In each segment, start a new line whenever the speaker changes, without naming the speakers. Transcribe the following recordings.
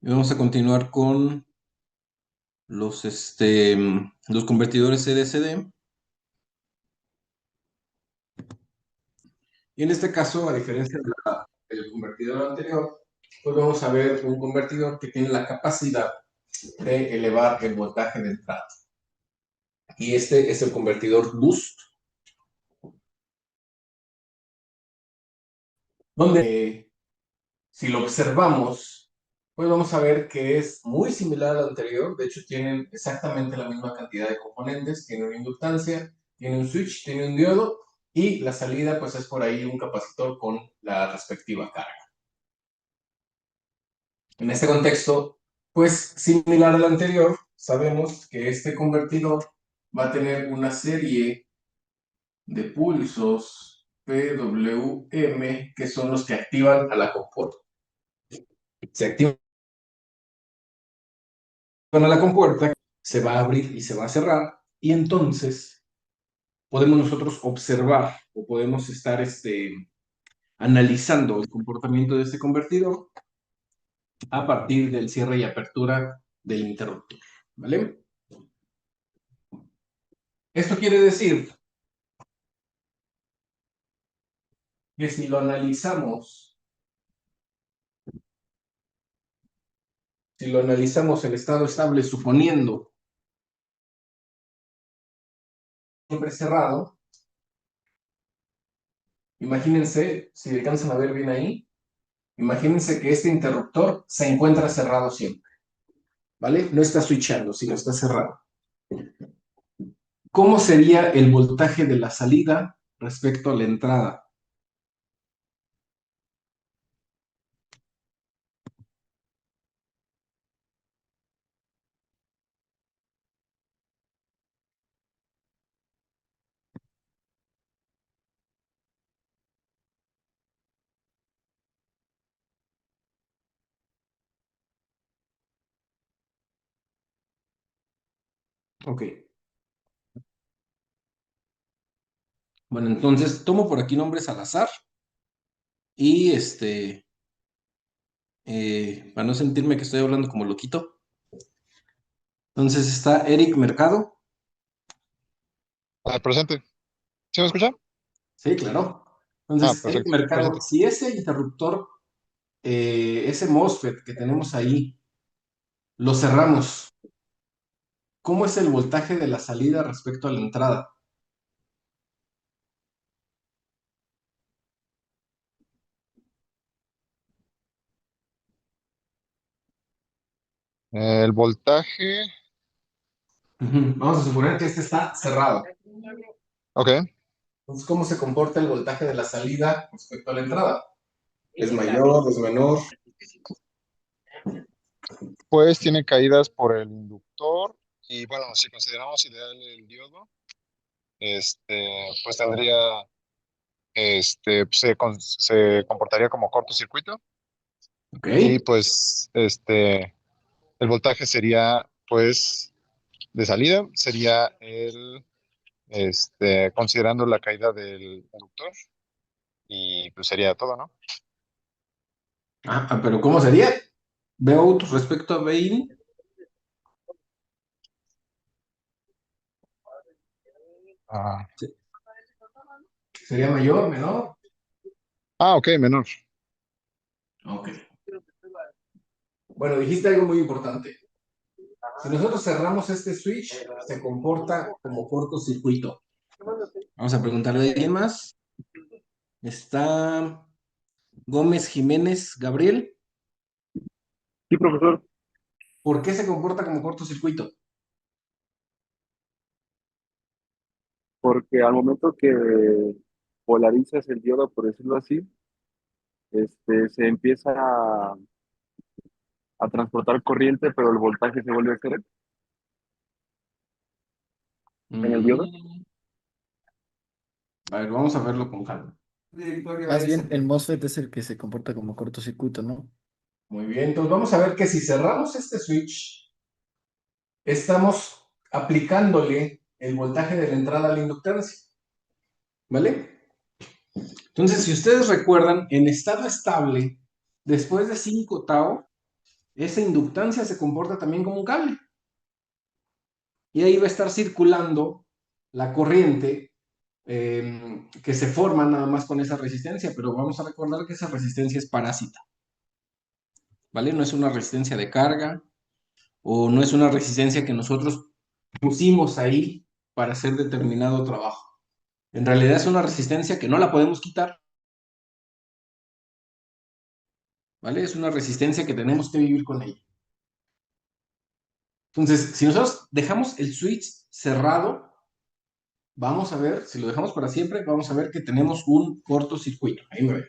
Y vamos a continuar con los convertidores CD-CD. Y en este caso, a diferencia del convertidor anterior, pues vamos a ver un convertidor que tiene la capacidad de elevar el voltaje de entrada. Y este es el convertidor boost, donde si lo observamos, pues vamos a ver que es muy similar al anterior. De hecho, tienen exactamente la misma cantidad de componentes. Tiene una inductancia, tiene un switch, tiene un diodo y la salida pues es por ahí un capacitor con la respectiva carga. En este contexto, pues similar al anterior, sabemos que este convertidor va a tener una serie de pulsos PWM que son los que activan a la compuerta. Se activan a la compuerta, se va a abrir y se va a cerrar, y entonces podemos nosotros observar o podemos estar analizando el comportamiento de este convertidor a partir del cierre y apertura del interruptor, ¿vale? Esto quiere decir que si lo analizamos, en estado estable, suponiendo siempre cerrado, imagínense, si alcanzan a ver bien ahí, imagínense que este interruptor se encuentra cerrado siempre, ¿vale? No está switchando, sino está cerrado. ¿Cómo sería el voltaje de la salida respecto a la entrada? Ok. Bueno, entonces tomo por aquí nombres al azar y para no sentirme que estoy hablando como loquito. Entonces está Eric Mercado.
Presente. ¿Sí me escucha?
Sí, claro. Entonces, Eric
Perfecto.
Mercado,
Presente.
si ese interruptor, ese MOSFET que tenemos ahí, lo cerramos, ¿cómo es el voltaje de la salida respecto a la entrada?
El voltaje.
Ujú. Vamos a suponer que este está cerrado.
Ok.
Entonces, ¿cómo se comporta el voltaje de la salida respecto a la entrada? ¿Es mayor, es menor?
Pues tiene caídas por el inductor. Y bueno, si consideramos ideal el diodo, pues tendría, pues, se comportaría como cortocircuito.
Ok.
Y pues, el voltaje sería, pues, de salida, sería considerando la caída del inductor. Y pues sería todo, ¿no?
Pero ¿cómo sería? Veo respecto a Bain,
Ah,
¿sería mayor, menor?
ok, menor.
Ok. Bueno, dijiste algo muy importante. Si nosotros cerramos este switch, se comporta como cortocircuito. Vamos a preguntarle a alguien más. Está Gómez Jiménez Gabriel.
Sí, profesor,
¿Por qué se comporta como cortocircuito?
porque al momento que polarizas el diodo, por decirlo así, se empieza a transportar corriente, pero el voltaje se vuelve cero en el diodo.
Mm, a ver, vamos a verlo con calma.
Más bien, el MOSFET es el que se comporta como cortocircuito, ¿no?
Muy bien, entonces vamos a ver que si cerramos este switch, estamos aplicándole el voltaje de la entrada a la inductancia, ¿vale? Entonces, si ustedes recuerdan, en estado estable, después de 5 tau, esa inductancia se comporta también como un cable. Y ahí va a estar circulando la corriente que se forma nada más con esa resistencia, pero vamos a recordar que esa resistencia es parásita, ¿vale? No es una resistencia de carga o no es una resistencia que nosotros pusimos ahí para hacer determinado trabajo. En realidad es una resistencia que no la podemos quitar, ¿vale? Es una resistencia que tenemos que vivir con ella. Entonces, si nosotros dejamos el switch cerrado, vamos a ver, si lo dejamos para siempre, vamos a ver que tenemos un cortocircuito. Ahí me ven.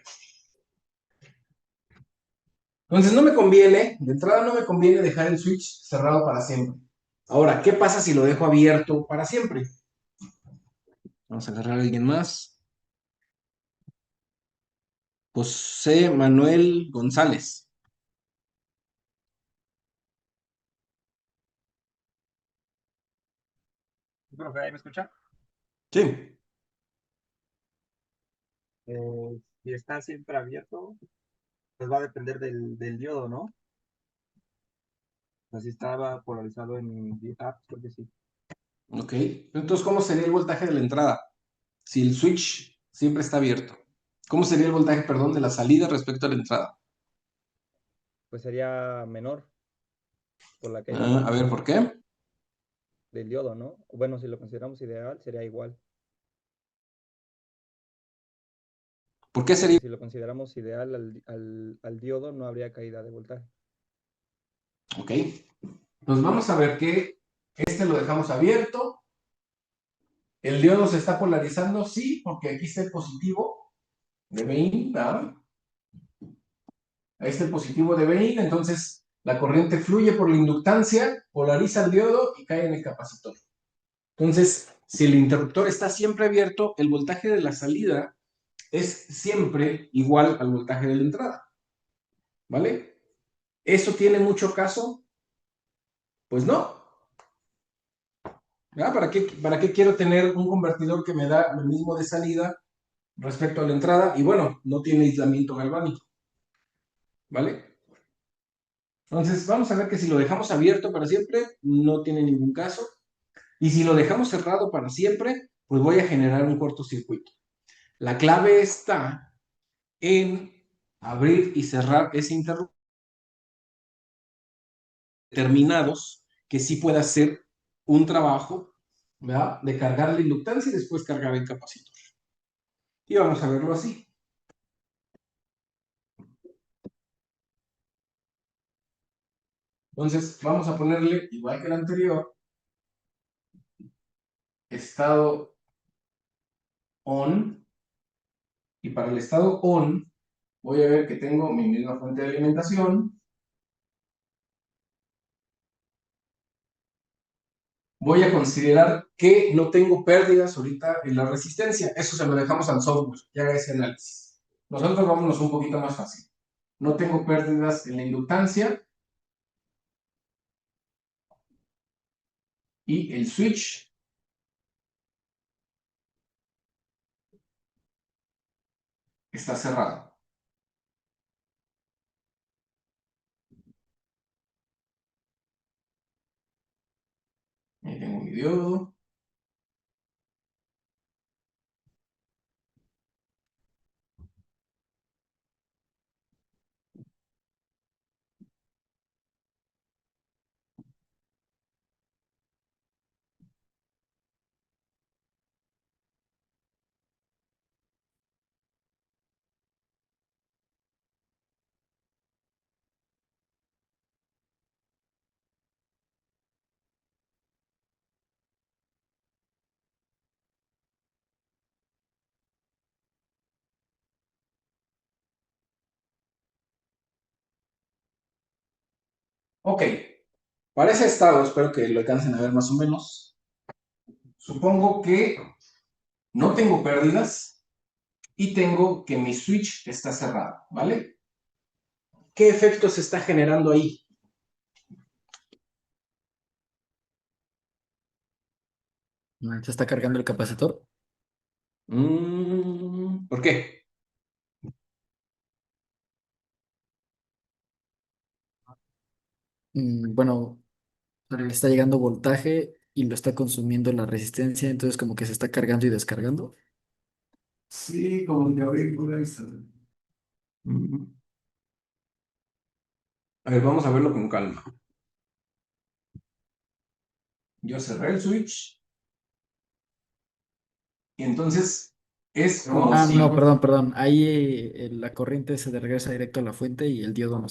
Entonces no me conviene, de entrada no me conviene dejar el switch cerrado para siempre. Ahora, ¿qué pasa si lo dejo abierto para siempre? Vamos a agarrar a alguien más. José Manuel González.
Profe, ¿ahí me escucha?
Sí.
Si está siempre abierto, pues va a depender del diodo, ¿no? Así estaba polarizado en GitHub, creo que sí.
Ok. Entonces, ¿cómo sería el voltaje de la entrada? Si el switch siempre está abierto. ¿Cómo sería el voltaje, perdón, de la salida respecto a la entrada?
Pues sería menor por la caída
A ver, ¿por qué?
del diodo, ¿no? Bueno, si lo consideramos ideal, sería igual.
¿Por qué
Porque
sería?
si lo consideramos ideal al diodo, no habría caída de voltaje.
Ok. Entonces vamos a ver que este lo dejamos abierto. El diodo se está polarizando, sí, porque aquí está el positivo de Bain, ¿verdad? Ahí está el positivo de Bain, entonces la corriente fluye por la inductancia, polariza el diodo y cae en el capacitor. Entonces, si el interruptor está siempre abierto, el voltaje de la salida es siempre igual al voltaje de la entrada, ¿vale? ¿Eso tiene mucho caso? Pues no. ¿Verdad? ¿Para qué quiero tener un convertidor que me da lo mismo de salida respecto a la entrada? Y bueno, no tiene aislamiento galvánico, ¿vale? Entonces, vamos a ver que si lo dejamos abierto para siempre, no tiene ningún caso. Y si lo dejamos cerrado para siempre, pues voy a generar un cortocircuito. La clave está en abrir y cerrar ese interruptor determinados que sí pueda hacer un trabajo, ¿verdad? De cargar la inductancia y después cargar el capacitor. Y vamos a verlo así. Entonces, vamos a ponerle, igual que el anterior, estado on. Y para el estado on, voy a ver que tengo mi misma fuente de alimentación. Voy a considerar que no tengo pérdidas ahorita en la resistencia. Eso se lo dejamos al software, que haga ese análisis. Nosotros vámonos un poquito más fácil. No tengo pérdidas en la inductancia. Y el switch está cerrado. Ahí tengo mi diodo. Ok, para ese estado, espero que lo alcancen a ver más o menos. Supongo que no tengo pérdidas y tengo que mi switch está cerrado, ¿vale? ¿Qué efecto se está generando ahí?
Se está cargando el capacitor.
¿Por qué?
Bueno, le está llegando voltaje y lo está consumiendo la resistencia, entonces como que se está cargando y descargando.
Sí, como que ahí está. A ver, vamos a verlo con calma. Yo cerré el switch y entonces es como
Ah,
si...
no, perdón. Ahí la corriente se regresa directo a la fuente y el diodo no.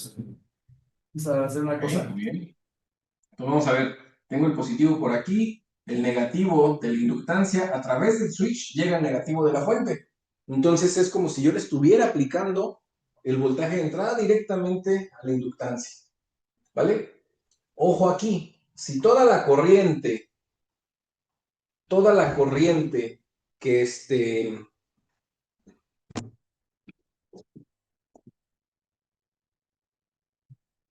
Vamos a hacer una
Ok,
cosa.
muy bien. Entonces vamos a ver, tengo el positivo por aquí, el negativo de la inductancia a través del switch llega el negativo de la fuente. Entonces es como si yo le estuviera aplicando el voltaje de entrada directamente a la inductancia, ¿vale? Ojo aquí, si toda la corriente que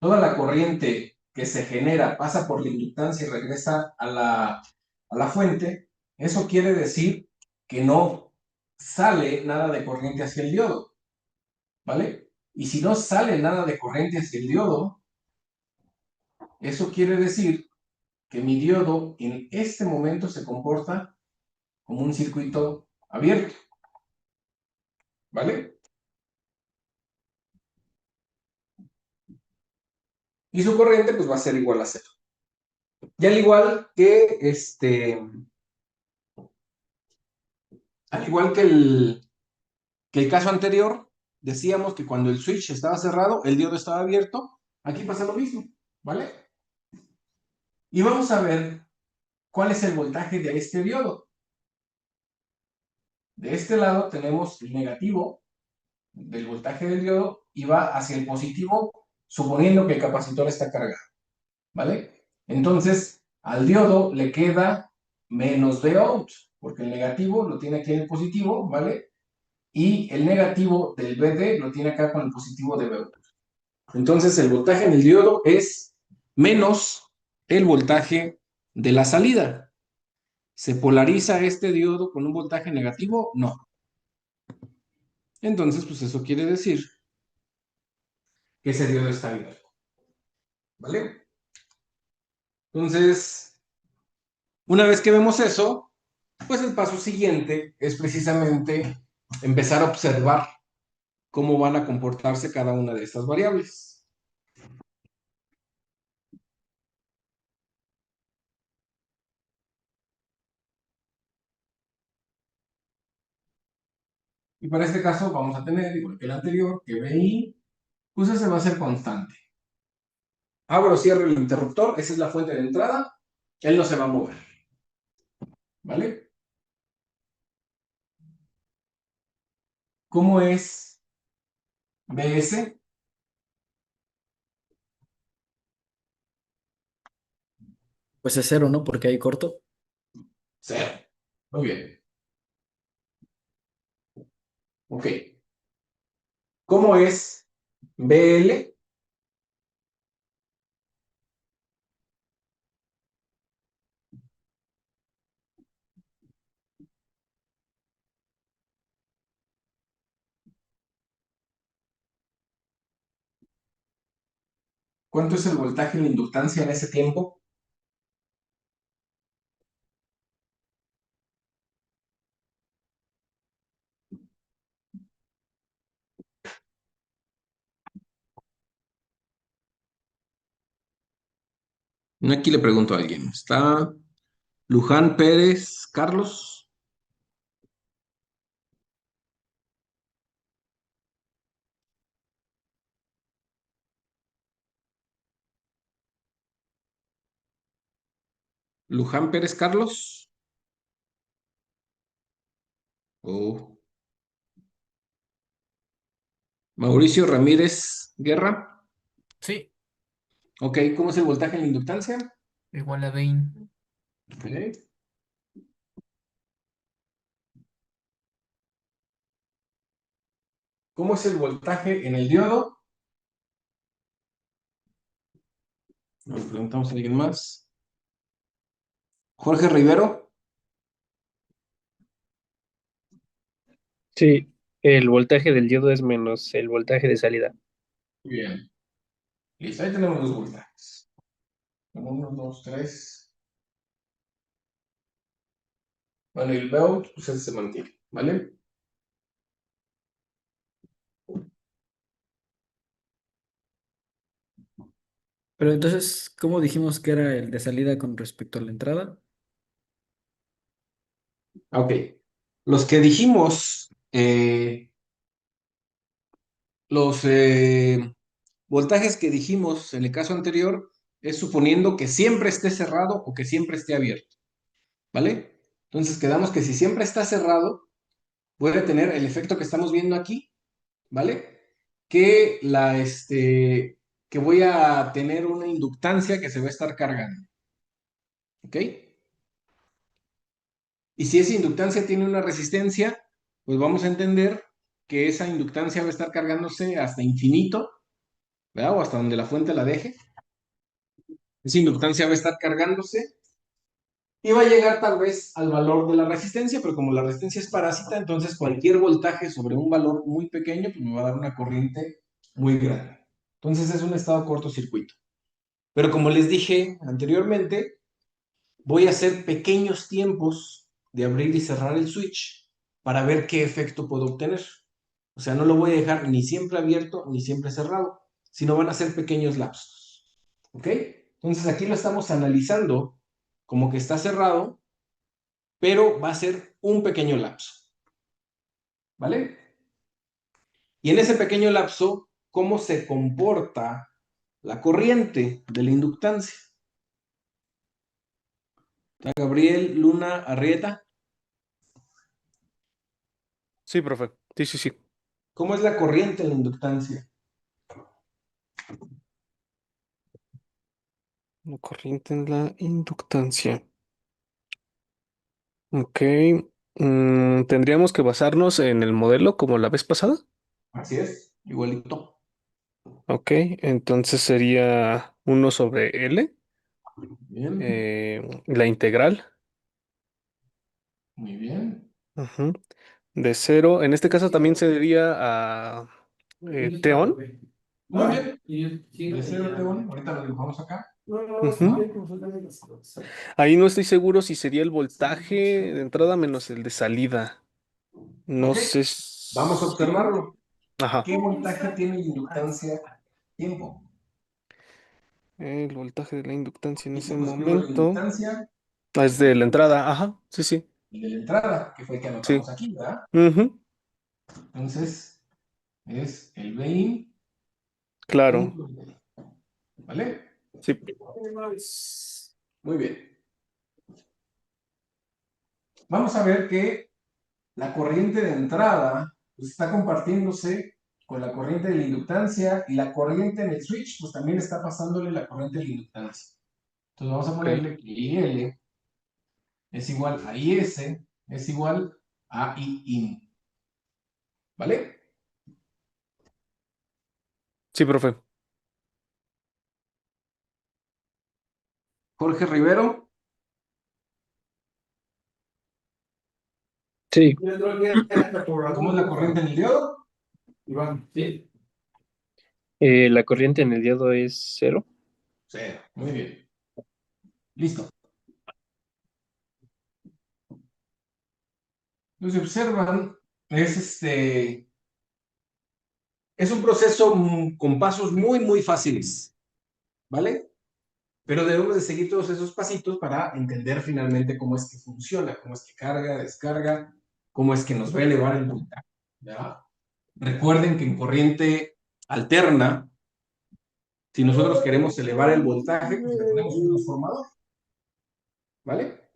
toda la corriente que se genera pasa por la inductancia y regresa a la fuente, eso quiere decir que no sale nada de corriente hacia el diodo, ¿vale? Y si no sale nada de corriente hacia el diodo, eso quiere decir que mi diodo en este momento se comporta como un circuito abierto, ¿vale? Y su corriente pues va a ser igual a cero. Y al igual que el caso anterior, decíamos que cuando el switch estaba cerrado, el diodo estaba abierto. Aquí pasa lo mismo, ¿vale? Y vamos a ver cuál es el voltaje de este diodo. De este lado tenemos el negativo del voltaje del diodo y va hacia el positivo, suponiendo que el capacitor está cargado, ¿vale? Entonces, al diodo le queda menos Vout, porque el negativo lo tiene aquí en el positivo, ¿vale? Y el negativo del BD lo tiene acá con el positivo de Vout. Entonces el voltaje en el diodo es menos el voltaje de la salida. ¿Se polariza este diodo con un voltaje negativo? No. Entonces, pues eso quiere decir que ese diodo está abierto. ¿Vale? Entonces, una vez que vemos eso, pues el paso siguiente es precisamente empezar a observar cómo van a comportarse cada una de estas variables. Y para este caso vamos a tener, igual que el anterior, que BI, pues ese va a ser constante. Abro o cierro el interruptor, esa es la fuente de entrada, él no se va a mover. ¿Vale? ¿Cómo es BS?
Pues es cero, ¿no? Porque hay corto.
Cero. Muy bien. Ok. ¿Cómo es BL? ¿Cuánto es el voltaje en la inductancia en ese tiempo? Aquí le pregunto a alguien. ¿Está Luján Pérez Carlos? ¿Luján Pérez Carlos? ¿O Mauricio Ramírez Guerra?
Sí,
Ok, ¿cómo es el voltaje en la inductancia?
igual a 20.
Ok. ¿Cómo es el voltaje en el diodo? Nos preguntamos a alguien más. Jorge Rivero.
Sí, el voltaje del diodo es menos el voltaje de salida.
Muy bien. Listo, ahí tenemos los voltajes. 1, 2, 3. Bueno, y el belt, pues ese se mantiene, ¿vale?
Pero entonces, ¿cómo dijimos que era el de salida con respecto a la entrada?
Ok. Los que dijimos, los voltajes que dijimos en el caso anterior es suponiendo que siempre esté cerrado o que siempre esté abierto, ¿vale? Entonces quedamos que si siempre está cerrado, puede tener el efecto que estamos viendo aquí, ¿vale? Que que voy a tener una inductancia que se va a estar cargando, ¿ok? Y si esa inductancia tiene una resistencia, pues vamos a entender que esa inductancia va a estar cargándose hasta infinito, ¿verdad? O hasta donde la fuente la deje. Esa inductancia va a estar cargándose y va a llegar tal vez al valor de la resistencia, pero como la resistencia es parásita, entonces cualquier voltaje sobre un valor muy pequeño, pues me va a dar una corriente muy grande. Entonces es un estado cortocircuito. Pero como les dije anteriormente, voy a hacer pequeños tiempos de abrir y cerrar el switch para ver qué efecto puedo obtener. O sea, no lo voy a dejar ni siempre abierto ni siempre cerrado, sino van a ser pequeños lapsos. ¿Ok? Entonces aquí lo estamos analizando como que está cerrado, pero va a ser un pequeño lapso. ¿Vale? Y en ese pequeño lapso, ¿cómo se comporta la corriente de la inductancia? Gabriel Luna Arrieta,
Sí, profe. Sí, sí, sí.
¿cómo es la corriente en la inductancia?
La corriente en la inductancia. Ok. Tendríamos que basarnos en el modelo como la vez pasada.
Así es, igualito.
Ok. Entonces sería 1/L.
Bien,
La integral.
muy bien.
Ujú, de cero. En este caso también se debía a Teón.
Muy bien. De cero, Teón. Ahorita lo dibujamos acá.
Ujú.
Ajá.
Ahí no estoy seguro si sería el voltaje de entrada menos el de salida. No
Ok,
sé
vamos a
si...
observarlo.
Ajá.
¿Qué voltaje tiene la inductancia? Tiempo.
El voltaje de la inductancia en
Aquí
ese
pues escribo la
momento.
inductancia
Es de la entrada. Ajá. Sí, sí.
y de la entrada, que fue el que
Sí.
anotamos aquí, ¿verdad?
Ujú,
Entonces, es el 20
claro.
punto nueve, ¿vale?
Sí.
Muy bien. Vamos a ver que la corriente de entrada pues, está compartiéndose con la corriente de la inductancia y la corriente en el switch pues también está pasándole la corriente de la inductancia. Entonces vamos a
Ok.
ponerle que IL es igual a IS es igual a IIN. ¿Vale?
Sí, profe.
Jorge Rivero,
Sí.
¿cómo es la corriente en el diodo?
La corriente en el diodo es 0.
Cero. Muy bien. Listo. Entonces, si observan, es un proceso con pasos muy fáciles, ¿vale? Pero debemos de seguir todos esos pasitos para entender finalmente cómo es que funciona, cómo es que carga, descarga, cómo es que nos va a elevar el voltaje, ¿ya? Recuerden que en corriente alterna, si nosotros queremos elevar el voltaje, pues le ponemos un transformador, ¿vale?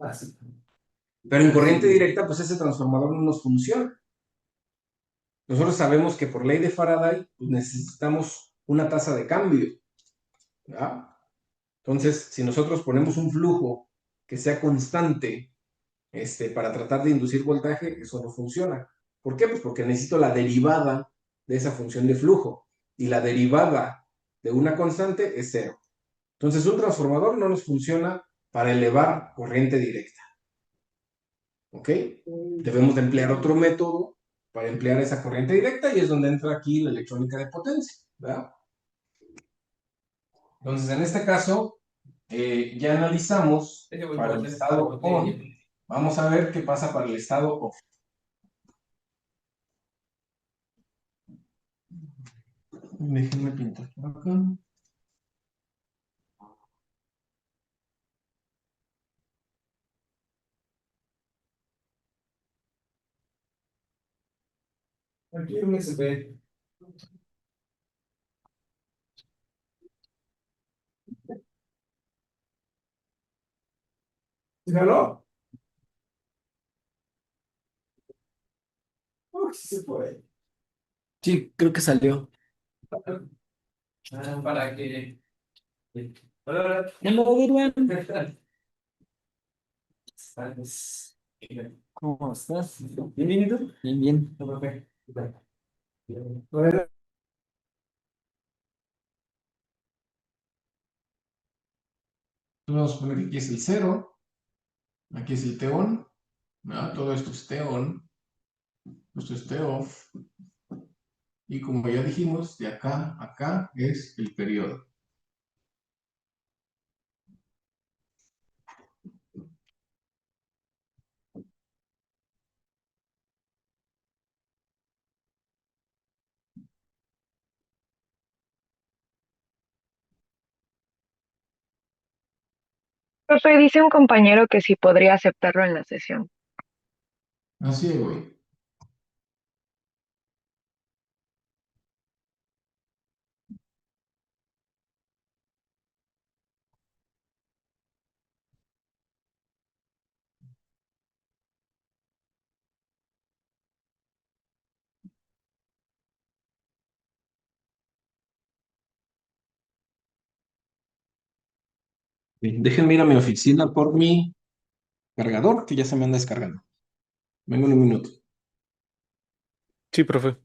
Pero en corriente directa, pues ese transformador no nos funciona. Nosotros sabemos que por ley de Faraday pues necesitamos una tasa de cambio, ¿ya? Entonces, si nosotros ponemos un flujo que sea constante para tratar de inducir voltaje, eso no funciona. ¿Por qué? Pues porque necesito la derivada de esa función de flujo. Y la derivada de una constante es cero. Entonces, un transformador no nos funciona para elevar corriente directa. ¿Ok? Debemos de emplear otro método para emplear esa corriente directa y es donde entra aquí la electrónica de potencia, ¿verdad? Entonces, en este caso, Ya analizamos para el estado on. Vamos a ver qué pasa para el estado off. Déjenme pintar por acá.
Aquí hay un USB. ¿Sí jaló? Sí se puede. Sí, creo que salió. Para que. Hola, hola. Hello, everyone. ¿Cómo estás? Bien, bien, ¿y tú? Bien, bien. Bueno,
Vamos a poner que aquí es el 0. Aquí es el T-on. ¿No? Todo esto es T-on. Esto es T-off. Y como ya dijimos, de acá a acá es el periodo.
Profe, dice un compañero que sí podría aceptarlo en la sesión.
Así es, güey. Bien, déjenme ir a mi oficina por mi cargador, que ya se me anda descargando. Vengo en un minuto.
Sí, profe.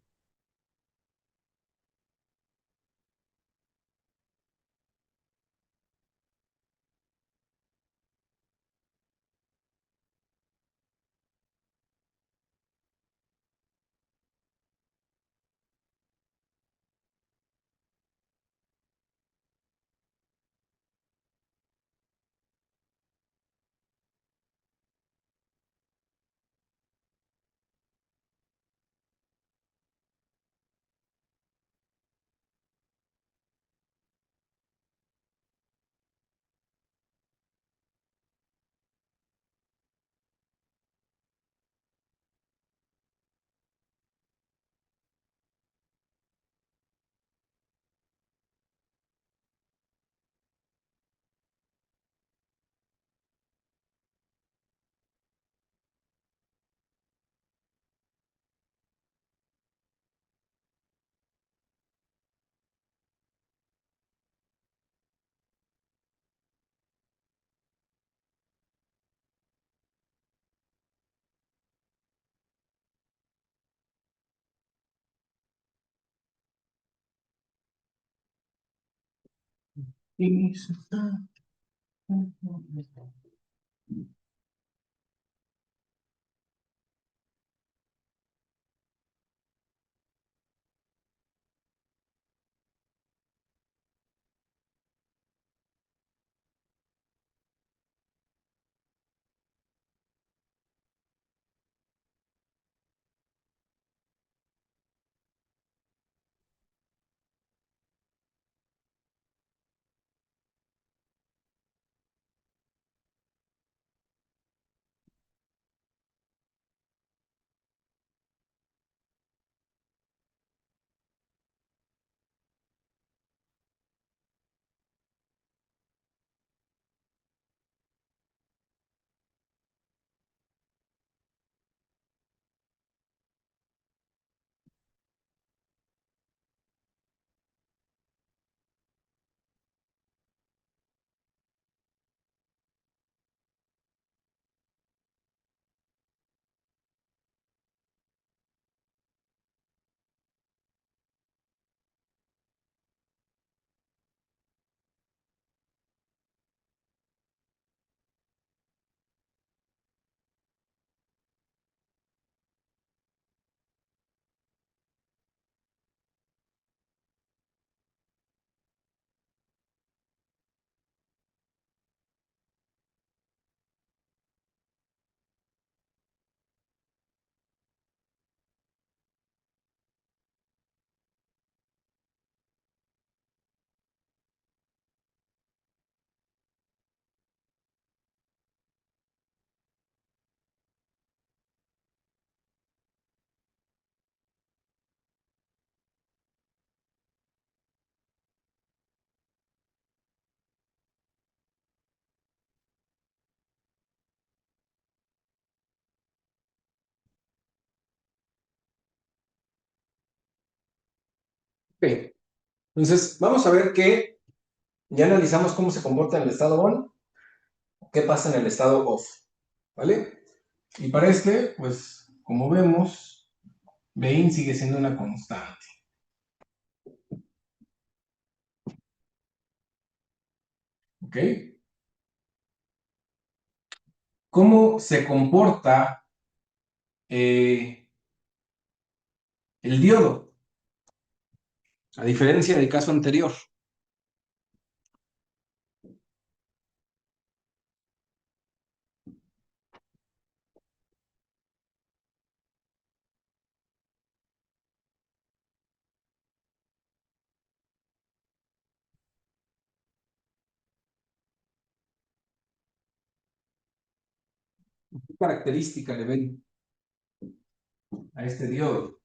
Ok. Entonces, vamos a ver que ya analizamos cómo se comporta en el estado on, qué pasa en el estado off, ¿vale? Y para este, pues, como vemos, Bain sigue siendo una constante. ¿Ok? ¿Cómo se comporta el diodo? A diferencia del caso anterior. ¿Qué característica le ven a este diodo?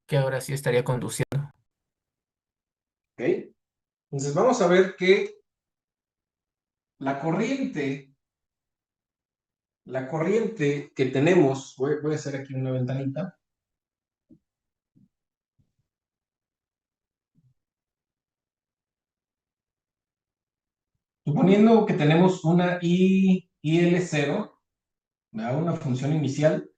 Que ahora sí estaría conduciendo.
¿Ok? Entonces vamos a ver que la corriente que tenemos, voy a hacer aquí una ventanita. Suponiendo que tenemos una IL0, ¿verdad? Una función inicial,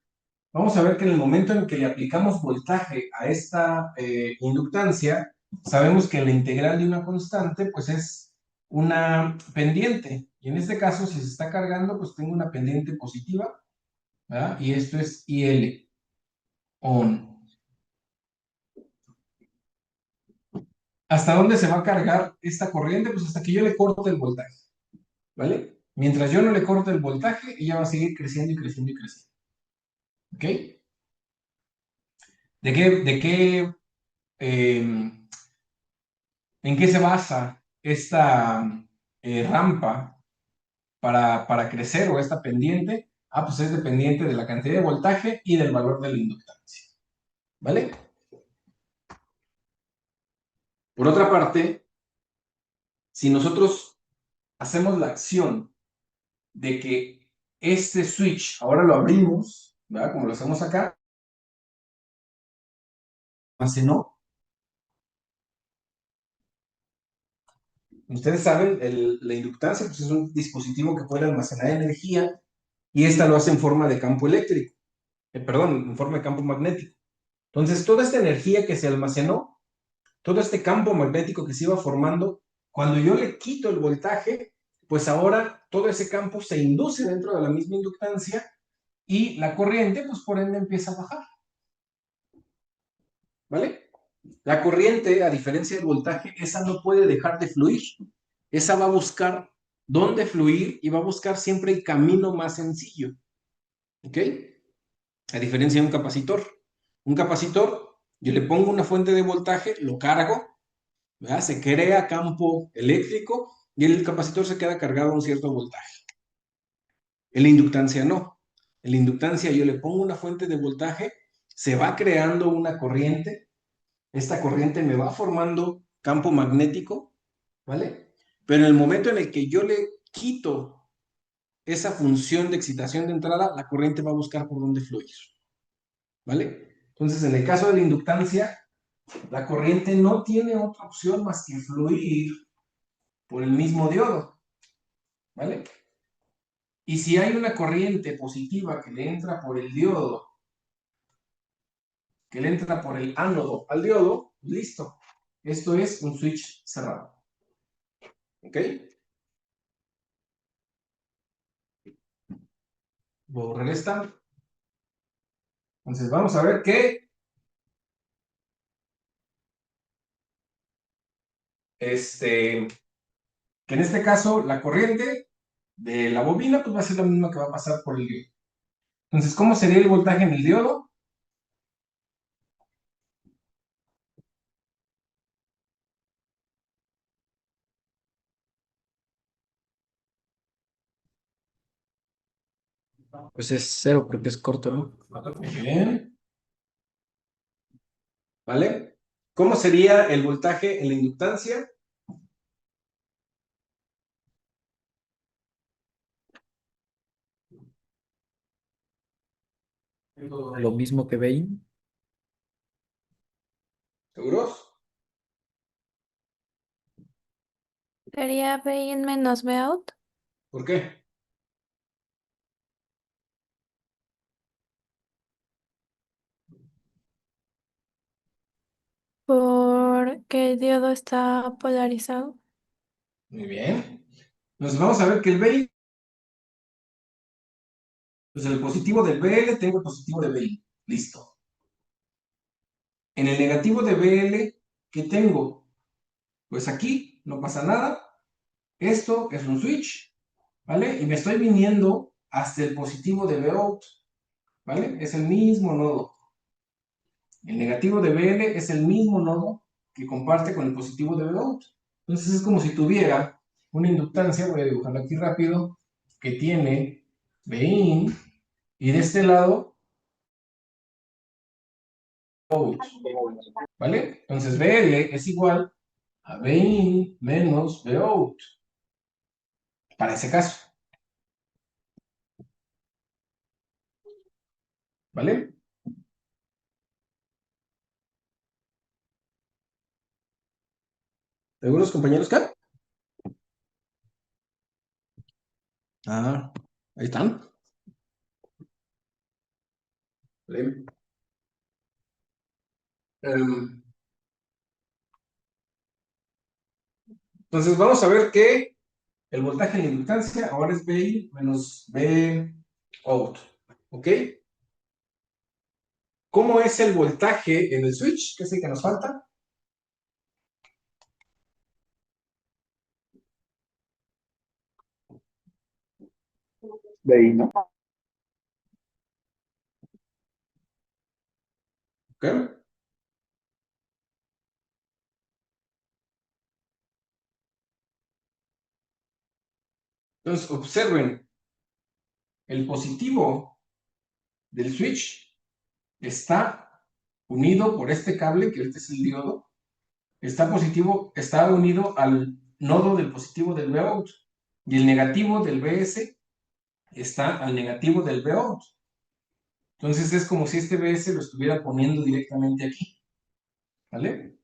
vamos a ver que en el momento en que le aplicamos voltaje a esta inductancia, sabemos que la integral de una constante, pues es una pendiente. Y en este caso, si se está cargando, pues tengo una pendiente positiva, ¿verdad? Y esto es IL, on. ¿Hasta dónde se va a cargar esta corriente? Pues hasta que yo le corte el voltaje, ¿vale? Mientras yo no le corte el voltaje, ella va a seguir creciendo y creciendo y creciendo. ¿Ok? ¿En qué se basa esta rampa para crecer o esta pendiente? Ah, pues es dependiente de la cantidad de voltaje y del valor de la inductancia, ¿vale? Por otra parte, si nosotros hacemos la acción de que este switch ahora lo abrimos, ¿verdad? Como lo hacemos acá, almacenó. Ustedes saben, la inductancia pues es un dispositivo que puede almacenar energía y esta lo hace en forma de campo eléctrico, perdón, en forma de campo magnético. Entonces, toda esta energía que se almacenó, todo este campo magnético que se iba formando, cuando yo le quito el voltaje, pues ahora todo ese campo se induce dentro de la misma inductancia y la corriente, pues por ende empieza a bajar. ¿Vale? La corriente, a diferencia del voltaje, esa no puede dejar de fluir. Esa va a buscar dónde fluir y va a buscar siempre el camino más sencillo. ¿Ok? A diferencia de un capacitor. Un capacitor, yo le pongo una fuente de voltaje, lo cargo, ¿verdad? Se crea campo eléctrico y el capacitor se queda cargado a un cierto voltaje. En la inductancia no. En la inductancia yo le pongo una fuente de voltaje, se va creando una corriente, esta corriente me va formando campo magnético, ¿vale? Pero en el momento en el que yo le quito esa función de excitación de entrada, la corriente va a buscar por dónde fluir, ¿vale? Entonces, en el caso de la inductancia, la corriente no tiene otra opción más que fluir por el mismo diodo, ¿vale? Y si hay una corriente positiva que le entra por el diodo, que le entra por el ánodo al diodo, listo. Esto es un switch cerrado. ¿Ok? Voy a borrar esta. Entonces vamos a ver que en este caso la corriente de la bobina pues va a ser la misma que va a pasar por el diodo. Entonces, ¿cómo sería el voltaje en el diodo?
Pues es cero porque es corto, ¿no?
Muy bien. ¿Vale? ¿Cómo sería el voltaje en la inductancia?
Lo mismo que Bain.
¿Seguros?
Sería Bain menos Bout,
¿Por qué?
porque el diodo está polarizado.
Muy bien. Entonces vamos a ver que el BI, pues en el positivo del BL tengo el positivo de BI. Listo. En el negativo de BL, ¿qué tengo? Pues aquí no pasa nada. Esto es un switch, ¿vale? Y me estoy viniendo hasta el positivo de Bout, ¿vale? Es el mismo nodo. El negativo de BL es el mismo nodo que comparte con el positivo de Bout. Entonces es como si tuviera una inductancia, voy a dibujarlo aquí rápido, que tiene Bin y de este lado Bout, ¿vale? Entonces BL es igual a Bin menos Bout, para ese caso, ¿vale? ¿Seguros, compañeros? ¿Qué? Ah, ahí están. ¿Vale? Entonces vamos a ver que el voltaje en la inductancia ahora es BI menos B out, ¿ok? ¿Cómo es el voltaje en el switch? ¿Qué es el que nos falta?
De ahí, ¿no?
¿Ok? Entonces observen, el positivo del switch está unido por este cable, que este es el diodo, está unido al nodo del positivo del Vout y el negativo del BS está al negativo del Vout. Entonces es como si este BS lo estuviera poniendo directamente aquí, ¿vale?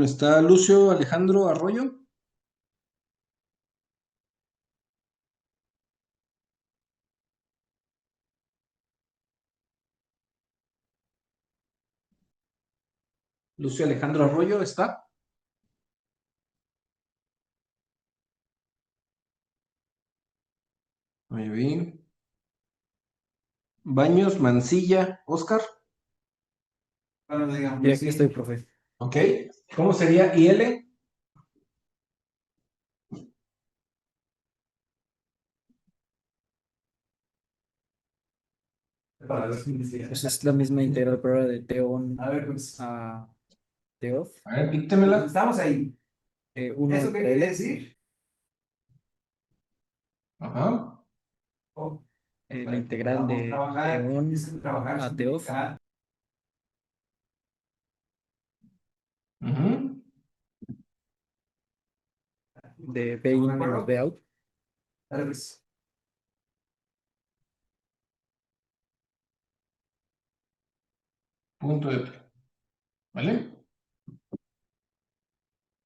Está Lucio Alejandro Arroyo. Lucio Alejandro Arroyo está. Muy bien. Baños, Mancilla, Oscar.
Y aquí estoy, profe.
Ok. ¿Cómo sería IL?
Pues es la misma integral, pero ahora de T1 a T-off.
A ver, píctemela.
Estamos ahí.
1
¿Eso qué quiere decir?
Ajá.
La integral de T1 a T-off
Ujú.
de B in menos B out.
Dale, pues.
Punto de P. ¿Vale?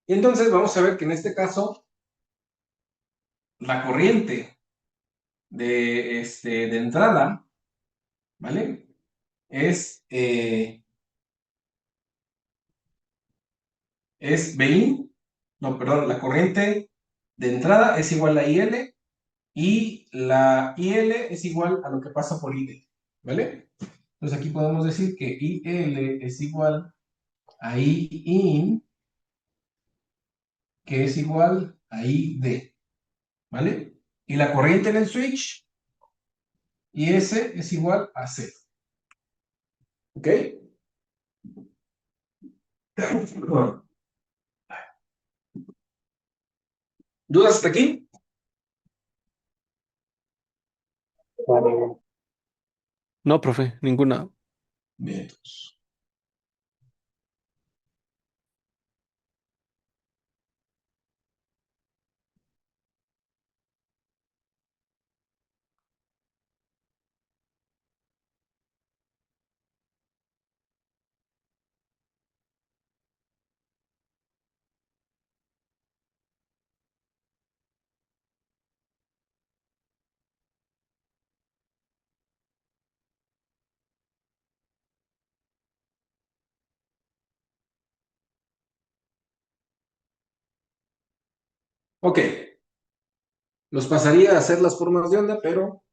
Y entonces vamos a ver que en este caso la corriente de entrada, ¿vale? Es Bin, no, perdón, la corriente de entrada es igual a IL y la IL es igual a lo que pasa por ID, ¿vale? Entonces aquí podemos decir que IL es igual a I in, que es igual a ID, ¿vale? Y la corriente en el switch, IS es igual a 0, ¿ok? ¿Dudas hasta aquí?
No, profe, ninguna.
Bien, entonces. Ok, los pasaría a hacer las formas de onda, pero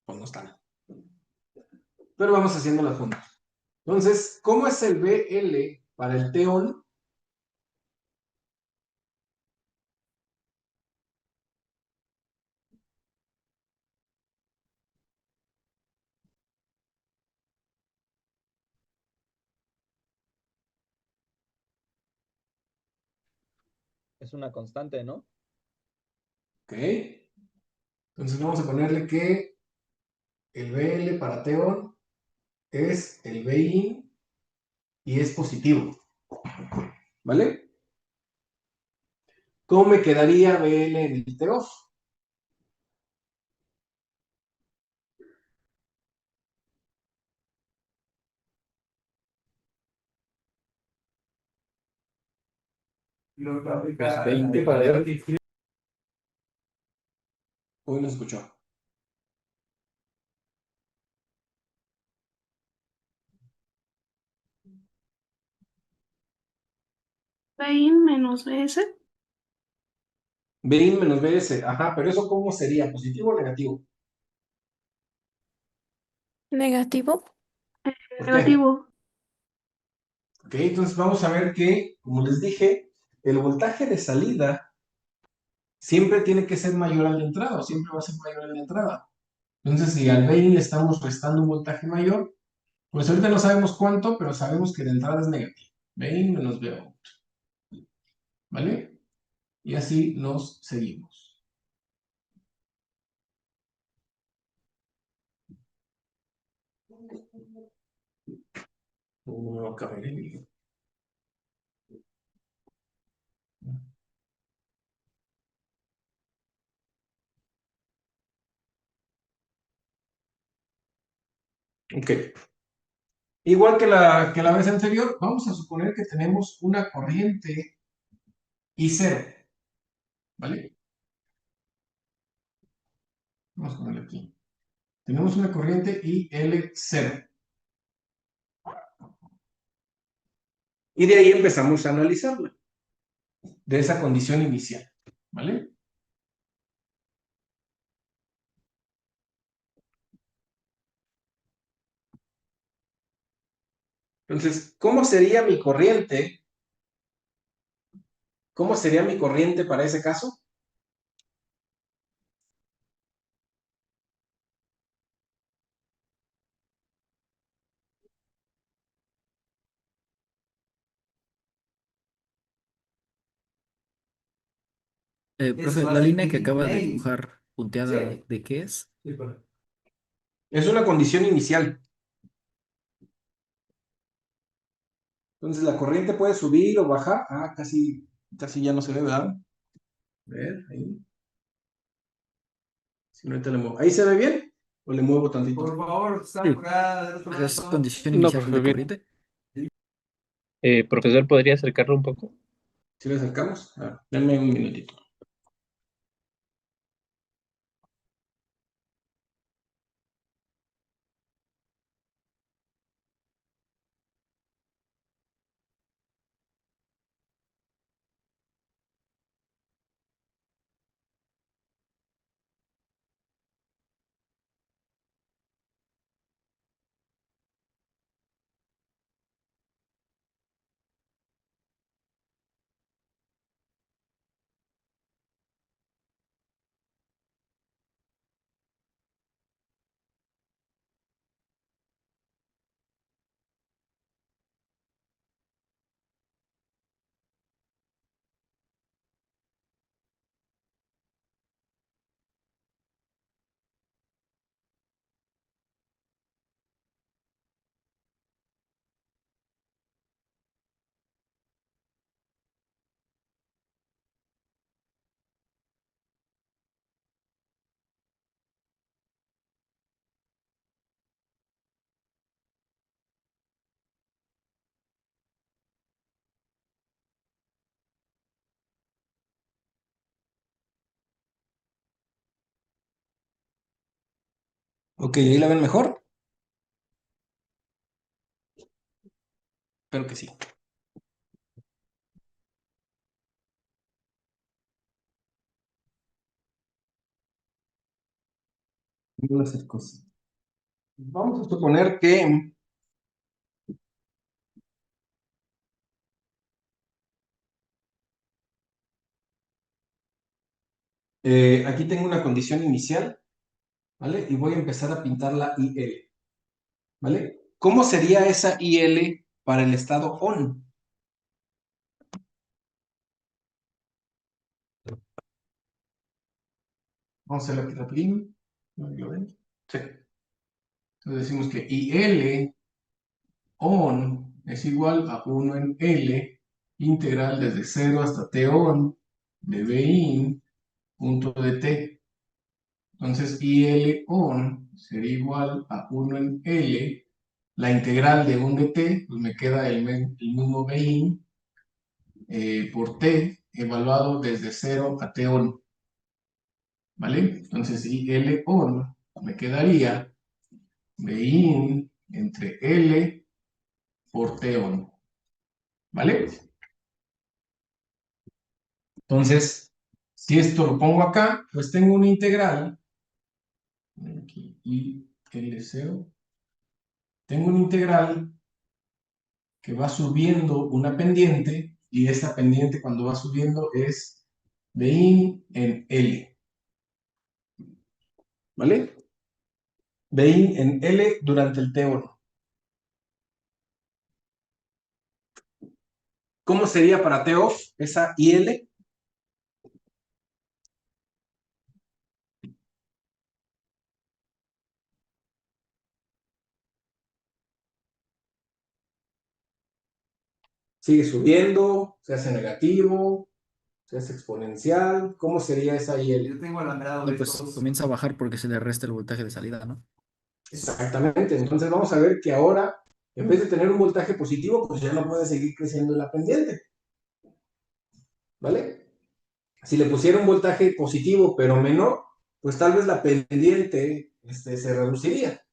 pues no están. Pero vamos haciendo las juntas. Entonces, ¿cómo es el BL para el teón?
Es una constante, ¿no?
Ok. Entonces vamos a ponerle que el BL para teón es el BIN y es positivo. ¿Vale? ¿Cómo me quedaría BL en el TEOF?
Pues 20 para
Hoy no escuchó.
¿20 menos BS?
BIN menos BS. Ajá, pero eso ¿cómo sería? ¿Positivo o negativo?
Negativo.
¿Por qué?
Negativo.
Ok, entonces vamos a ver que, como les dije, el voltaje de salida siempre tiene que ser mayor al de entrada, o siempre va a ser mayor al de entrada. Entonces, si al BIN le estamos restando un voltaje mayor, pues ahorita no sabemos cuánto, pero sabemos que de entrada es negativo. BIN menos BO. ¿Vale? Y así nos seguimos. No va a caber el- Ok. Igual que la vez anterior, vamos a suponer que tenemos una corriente I0, ¿vale? Vamos a ponerle aquí. Tenemos una corriente IL0. Y de ahí empezamos a analizarla, de esa condición inicial, ¿vale? Entonces, ¿cómo sería mi corriente? ¿Cómo sería mi corriente para ese caso?
Profe, la línea que acaba de dibujar punteada, ¿de qué es?
Es una condición inicial. Entonces, la corriente puede subir o bajar. Ah, casi ya no se ve, ¿verdad? A ver, ahí. Si no, ahorita le muevo. ¿Ahí se ve bien? ¿O le muevo tantito?
Por favor, está
Sí.
por acá del otro
¿Es
lado.
condición
No,
inicial
profe,
de
bien.
corriente?
Profesor, ¿podría acercarlo un poco?
¿Si le acercamos? A ver, denme un minutito. Ok, ¿ahí la ven mejor? Espero que sí. Voy a hacer cosas. Vamos a suponer que aquí tengo una condición inicial, ¿vale? Y voy a empezar a pintar la IL, ¿vale? ¿Cómo sería esa IL para el estado ON? Vamos a hacerlo aquí rapidín. ¿Lo ven? Sí. Entonces decimos que IL ON es igual a 1 en L integral desde 0 hasta T ON de Bin punto de T. Entonces IL ON sería igual a 1 en L. La integral de 1 de T, pues me queda el mismo Bin por T evaluado desde 0 a T ON. ¿Vale? Entonces IL ON me quedaría Bin entre L por T ON. ¿Vale? Entonces, si esto lo pongo acá, pues tengo una integral, aquí, y L0, tengo una integral que va subiendo una pendiente, y esta pendiente cuando va subiendo es de in en L, ¿vale? De in en L durante el T1. ¿Cómo sería para T off esa IL? Sigue subiendo, se hace negativo, se hace exponencial. ¿Cómo sería esa IL?
Yo tengo alambrado
No,
de
pues
estos.
comienza a bajar porque se le resta el voltaje de salida, ¿no?
Exactamente. Entonces vamos a ver que ahora, en vez de tener un voltaje positivo, pues ya no puede seguir creciendo la pendiente. ¿Vale? Si le pusiera un voltaje positivo pero menor, pues tal vez la pendiente se reduciría.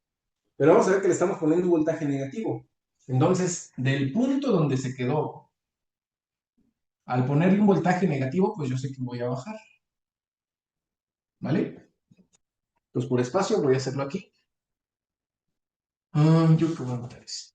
Pero vamos a ver que le estamos poniendo un voltaje negativo. Entonces, del punto donde se quedó, al ponerle un voltaje negativo, pues yo sé que voy a bajar. ¿Vale? Pues por espacio voy a hacerlo aquí. Yo qué voy a anotar esto.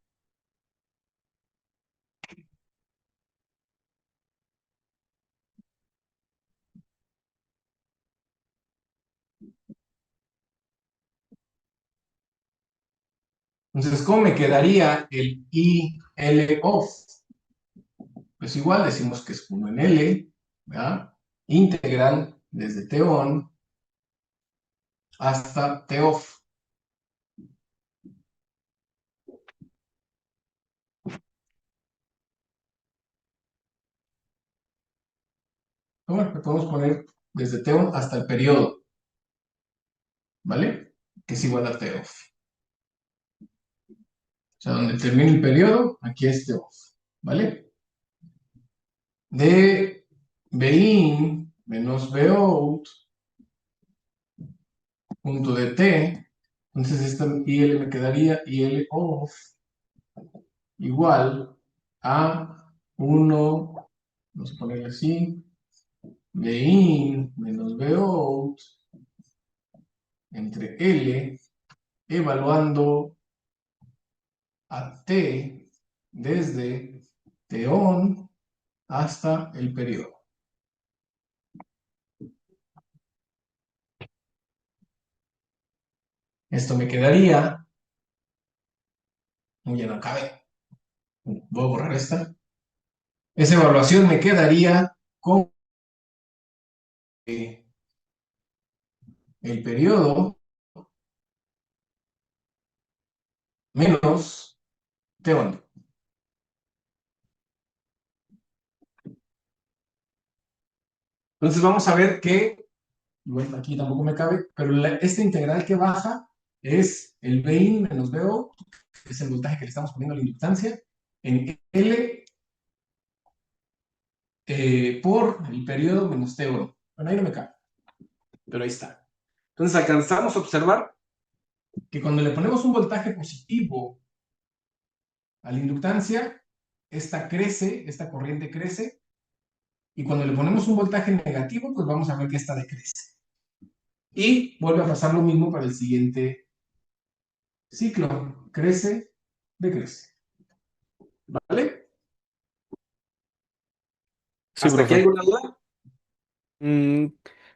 Entonces, ¿cómo me quedaría el IL off? Pues igual decimos que es 1 en L, ¿verdad? Integral desde T on hasta T off. ¿Cómo? Le podemos poner desde T on hasta el periodo, ¿vale? Que es igual a T off. O sea, donde termine el periodo, aquí es T off, ¿vale? De Bin menos Bout punto de T, entonces esta IL me quedaría IL off igual a 1, vamos a ponerle así, Bin menos Bout entre L evaluando a T desde T on hasta el periodo. Esto me quedaría, ya no cabe, voy a borrar esta. Esa evaluación me quedaría con el periodo menos T on. Entonces vamos a ver que, bueno, aquí tampoco me cabe, pero esta integral que baja es el Bin menos BO, que es el voltaje que le estamos poniendo a la inductancia, en L por el periodo menos T1. 1. Bueno, ahí no me cabe, pero ahí está. Entonces alcanzamos a observar que cuando le ponemos un voltaje positivo a la inductancia, esta crece, esta corriente crece, y cuando le ponemos un voltaje negativo, pues vamos a ver que esta decrece. Y vuelve a pasar lo mismo para el siguiente ciclo. Crece, decrece. ¿Vale?
Sí,
¿Hasta aquí
profe.
alguna duda?
Mm,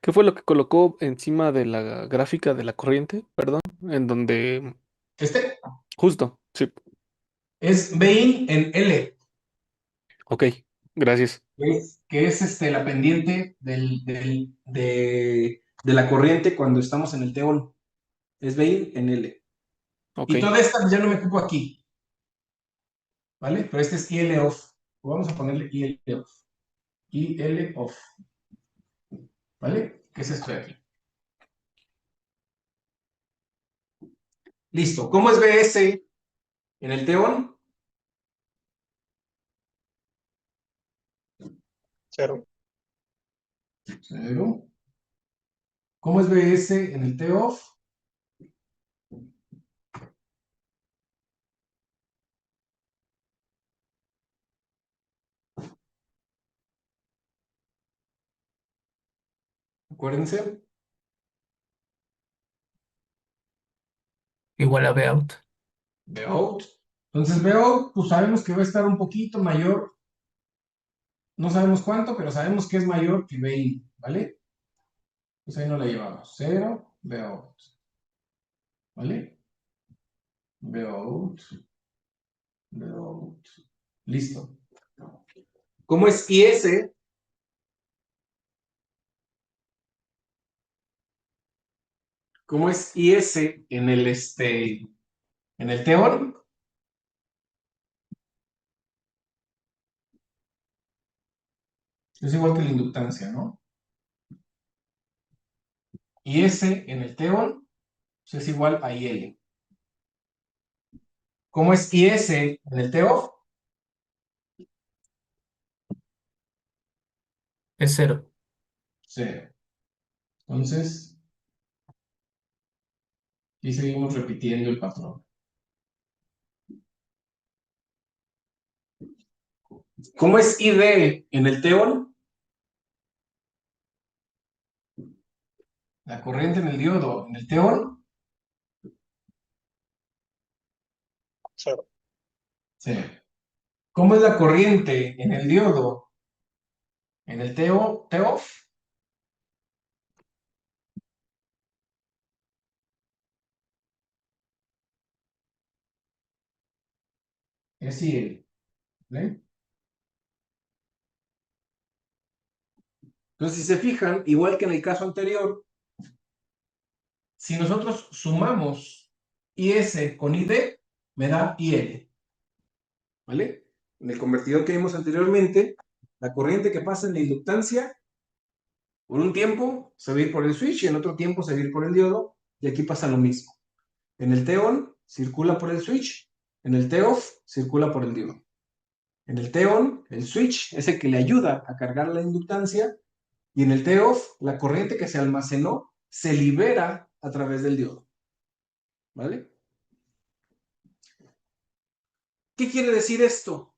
¿Qué fue lo que colocó encima de la gráfica de la corriente? Perdón, en donde...
Este
Justo, sí.
es Bain en L,
Ok, gracias.
que es la pendiente de la corriente cuando estamos en el teón. Es Bain en L.
Ok,
Y toda esta ya no me ocupo aquí, ¿vale? Pero este es IL off. Vamos a ponerle IL off. IL off, ¿vale? ¿Qué es esto de aquí? Listo. ¿Cómo es BS en el teón?
0.
0. ¿Cómo es BS en el T-off? 'Acuérdense.
Igual a Bout.
Vout. Entonces Vout, pues sabemos que va a estar un poquito mayor. No sabemos cuánto, pero sabemos que es mayor que Bain, ¿vale? Pues ahí no la llevamos. 0, Vout. ¿Vale? Vout. Vout. Listo. ¿Cómo es IS? ¿Cómo es IS en el teón? Es igual que la inductancia, ¿no? IS en el teón pues es igual a IL. ¿Cómo es IS en el TO?
Es 0.
0. Entonces, y seguimos repitiendo el patrón. ¿Cómo es ID en el teón? La corriente en el diodo en el teón.
0.
0. ¿Cómo es la corriente en el diodo en el TOF? Es IL. ¿Ven? Entonces, si se fijan, igual que en el caso anterior, si nosotros sumamos IS con ID, me da IL. ¿Vale? En el convertidor que vimos anteriormente, la corriente que pasa en la inductancia, por un tiempo se va a ir por el switch y en otro tiempo se va a ir por el diodo, y aquí pasa lo mismo. En el T-on circula por el switch, en el T-off circula por el diodo. En el T-on, el switch es el que le ayuda a cargar la inductancia, y en el T-off, la corriente que se almacenó se libera a través del diodo. ¿Vale? ¿Qué quiere decir esto?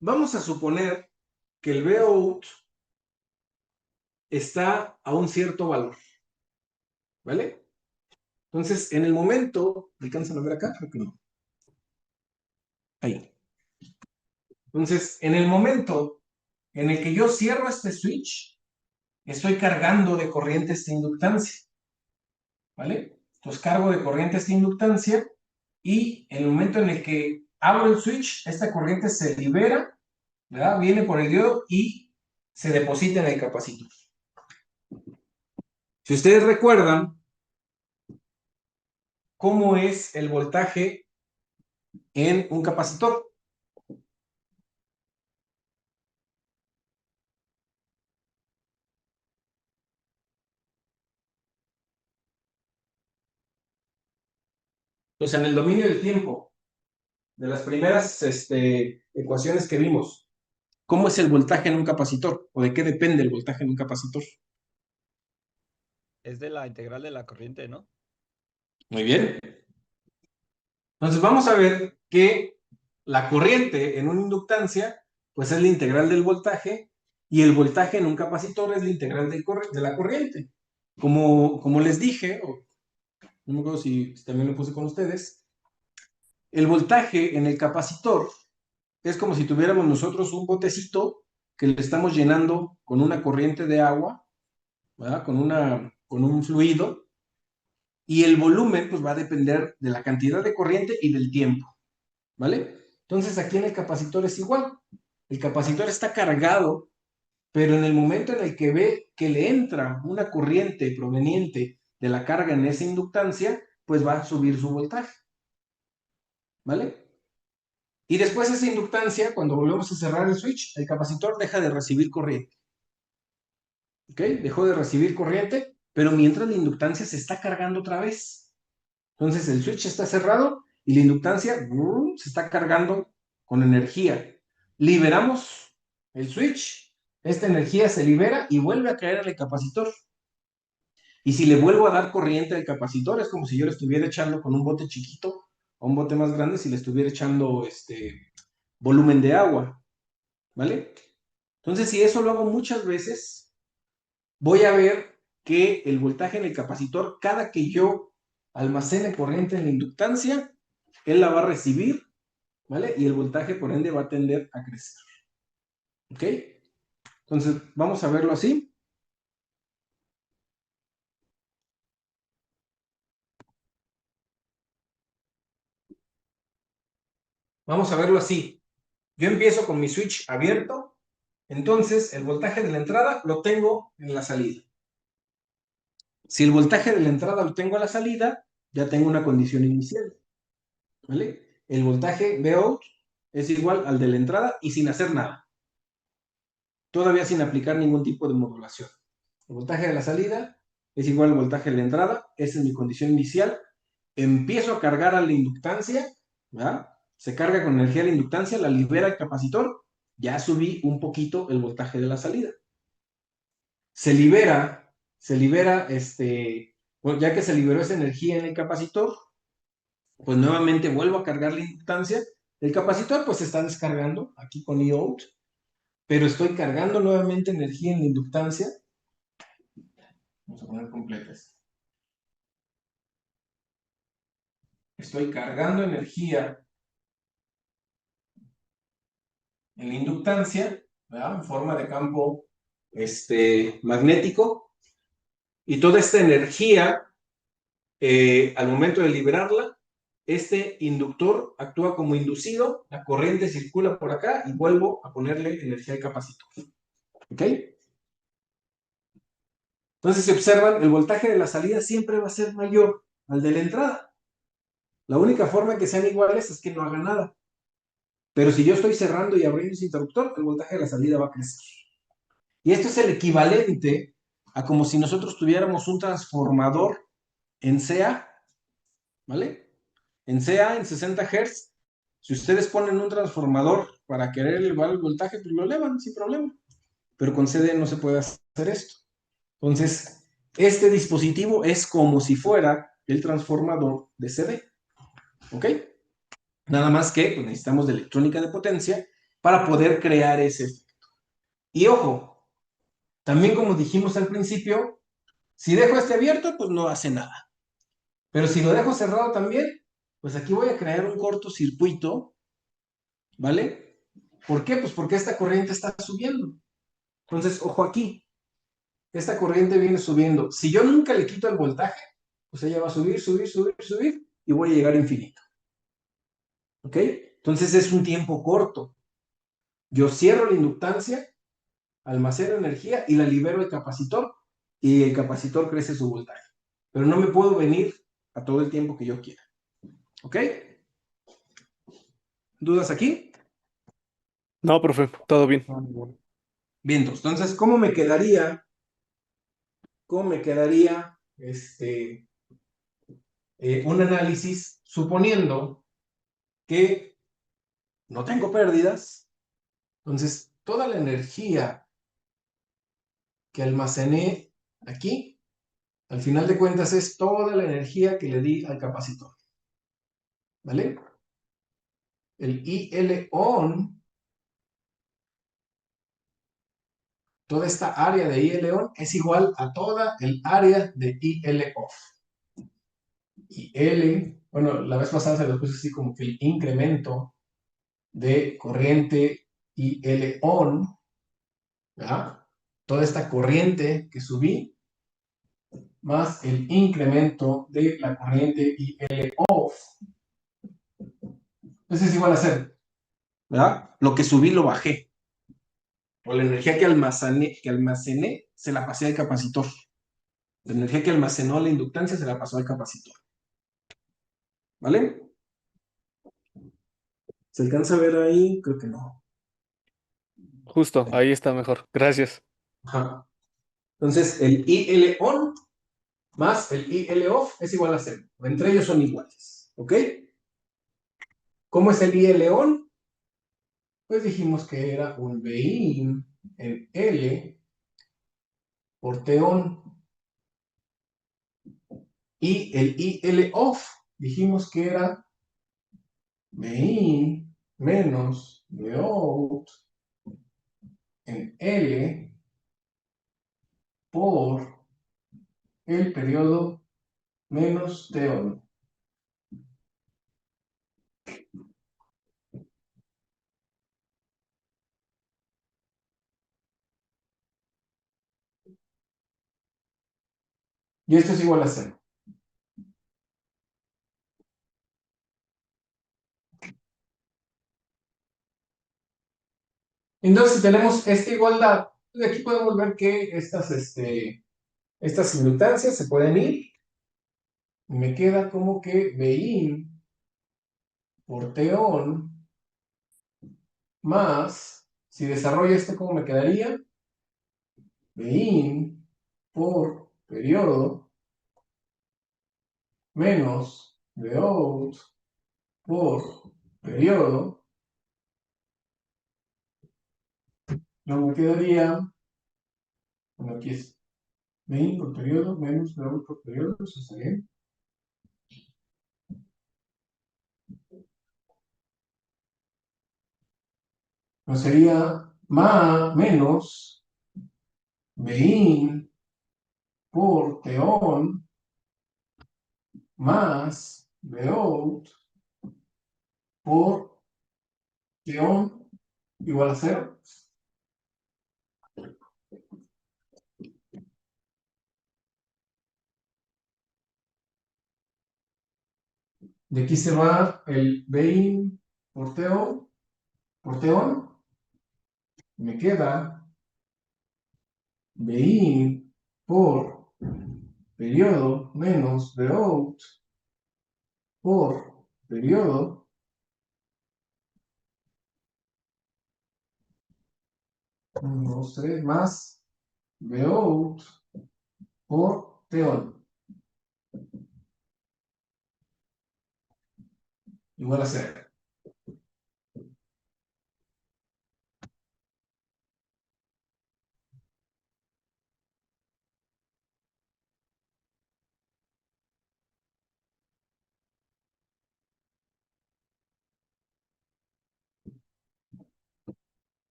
Vamos a suponer que el Vout está a un cierto valor. ¿Vale? Entonces, en el momento, ¿alcanzan a ver acá? Creo que no. Ahí. Entonces, en el momento en el que yo cierro este switch, estoy cargando de corriente esta inductancia. ¿Vale? Entonces, cargo de corriente esta inductancia y en el momento en el que abro el switch, esta corriente se libera, ¿verdad? Viene por el diodo y se deposita en el capacitor. Si ustedes recuerdan cómo es el voltaje en un capacitor. Entonces, en el dominio del tiempo, de las primeras ecuaciones que vimos, ¿cómo es el voltaje en un capacitor? ¿O de qué depende el voltaje en un capacitor?
Es de la integral de la corriente, ¿no?
Muy bien. Entonces vamos a ver que la corriente en una inductancia, pues es la integral del voltaje, y el voltaje en un capacitor es la integral de la corriente. Como les dije, no me acuerdo si también lo puse con ustedes, el voltaje en el capacitor es como si tuviéramos nosotros un botecito que le estamos llenando con una corriente de agua, ¿verdad? Con un fluido, y el volumen pues va a depender de la cantidad de corriente y del tiempo, ¿vale? Entonces aquí en el capacitor es igual. El capacitor está cargado, pero en el momento en el que ve que le entra una corriente proveniente de la carga en esa inductancia, pues va a subir su voltaje, ¿vale? Y después esa inductancia, cuando volvemos a cerrar el switch, el capacitor deja de recibir corriente. ¿Ok? Dejó de recibir corriente, pero mientras la inductancia se está cargando otra vez. Entonces el switch está cerrado y la inductancia se está cargando con energía. Liberamos el switch, esta energía se libera y vuelve a caer en el capacitor. Y si le vuelvo a dar corriente al capacitor, es como si yo le estuviera echando con un bote chiquito o un bote más grande, si le estuviera echando volumen de agua, ¿vale? Entonces, si eso lo hago muchas veces, voy a ver que el voltaje en el capacitor, cada que yo almacene corriente en la inductancia, él la va a recibir, ¿vale? Y el voltaje, por ende, va a tender a crecer. ¿Ok? Entonces, vamos a verlo así. Vamos a verlo así. Yo empiezo con mi switch abierto, entonces el voltaje de la entrada lo tengo en la salida. Si el voltaje de la entrada lo tengo a la salida, ya tengo una condición inicial, ¿vale? El voltaje Vout es igual al de la entrada y sin hacer nada. Todavía sin aplicar ningún tipo de modulación. El voltaje de la salida es igual al voltaje de la entrada, esa es mi condición inicial. Empiezo a cargar a la inductancia, ¿verdad? Se carga con energía la inductancia, la libera el capacitor, ya subí un poquito el voltaje de la salida. Se libera, bueno, ya que se liberó esa energía en el capacitor, pues nuevamente vuelvo a cargar la inductancia. El capacitor pues se está descargando aquí con Eout, pero estoy cargando nuevamente energía en la inductancia. Vamos a poner completas. Estoy cargando energía en la inductancia, ¿verdad? En forma de campo magnético, y toda esta energía, al momento de liberarla, este inductor actúa como inducido, la corriente circula por acá y vuelvo a ponerle energía al capacitor. ¿Ok? Entonces, si observan, el voltaje de la salida siempre va a ser mayor al de la entrada. La única forma que sean iguales es que no haga nada. Pero si yo estoy cerrando y abriendo ese interruptor, el voltaje de la salida va a crecer. Y esto es el equivalente a como si nosotros tuviéramos un transformador en CA, ¿vale? En CA, en 60 Hz, si ustedes ponen un transformador para querer elevar el voltaje, pues lo elevan sin problema. Pero con CD no se puede hacer esto. Entonces, este dispositivo es como si fuera el transformador de CD. ¿Ok? Nada más que pues, necesitamos de electrónica de potencia para poder crear ese efecto. Y ojo, también como dijimos al principio, si dejo este abierto, pues no hace nada. Pero si lo dejo cerrado también, pues aquí voy a crear un cortocircuito, ¿vale? ¿Por qué? Pues porque esta corriente está subiendo. Entonces, ojo aquí, esta corriente viene subiendo. Si yo nunca le quito el voltaje, pues ella va a subir, subir, subir, subir, y voy a llegar a infinito. ¿Ok? Entonces es un tiempo corto. Yo cierro la inductancia, almaceno energía y la libero al capacitor, y el capacitor crece su voltaje. Pero no me puedo venir a todo el tiempo que yo quiera. ¿Ok? ¿Dudas aquí?
No, profe, todo bien.
Bien, entonces, ¿cómo me quedaría un análisis suponiendo que no tengo pérdidas? Entonces, toda la energía que almacené aquí, al final de cuentas, es toda la energía que le di al capacitor. ¿vale? El IL on, toda esta área de IL on es igual a toda el área de IL off. Y L, bueno, la vez pasada se lo puse así como que el incremento de corriente IL on, ¿verdad? Toda esta corriente que subí, más el incremento de la corriente IL off. Entonces es igual a cero, ¿verdad? Lo que subí lo bajé. O la energía que almacené se la pasé al capacitor. La energía que almacenó la inductancia se la pasó al capacitor. ¿Vale? ¿Se alcanza a ver ahí? Creo que no.
Justo, ahí está mejor. Gracias.
Ajá. Entonces, el IL on más el IL off es igual a cero. Entre ellos son iguales. ¿Ok? ¿Cómo es el IL on? Pues dijimos que era un Bin en L por T on. Y el IL off dijimos que era Bin menos Vout en L por el periodo menos T on. Y esto es igual a cero. Entonces, si tenemos esta igualdad, de aquí podemos ver que estas inductancias se pueden ir. Y me queda como que Bin por T on más, si desarrollo esto, ¿cómo me quedaría? Bin por periodo menos Vout por periodo. No me quedaría, bueno, aquí es Bin por periodo menos Vout por periodo, eso está bien. No sería más, menos Bin por T on más Vout por T on igual a cero. De aquí se va el Bin por T on. Me queda Bin por periodo menos Vout por periodo. 1, 2, 3 más Vout por T on igual a cero.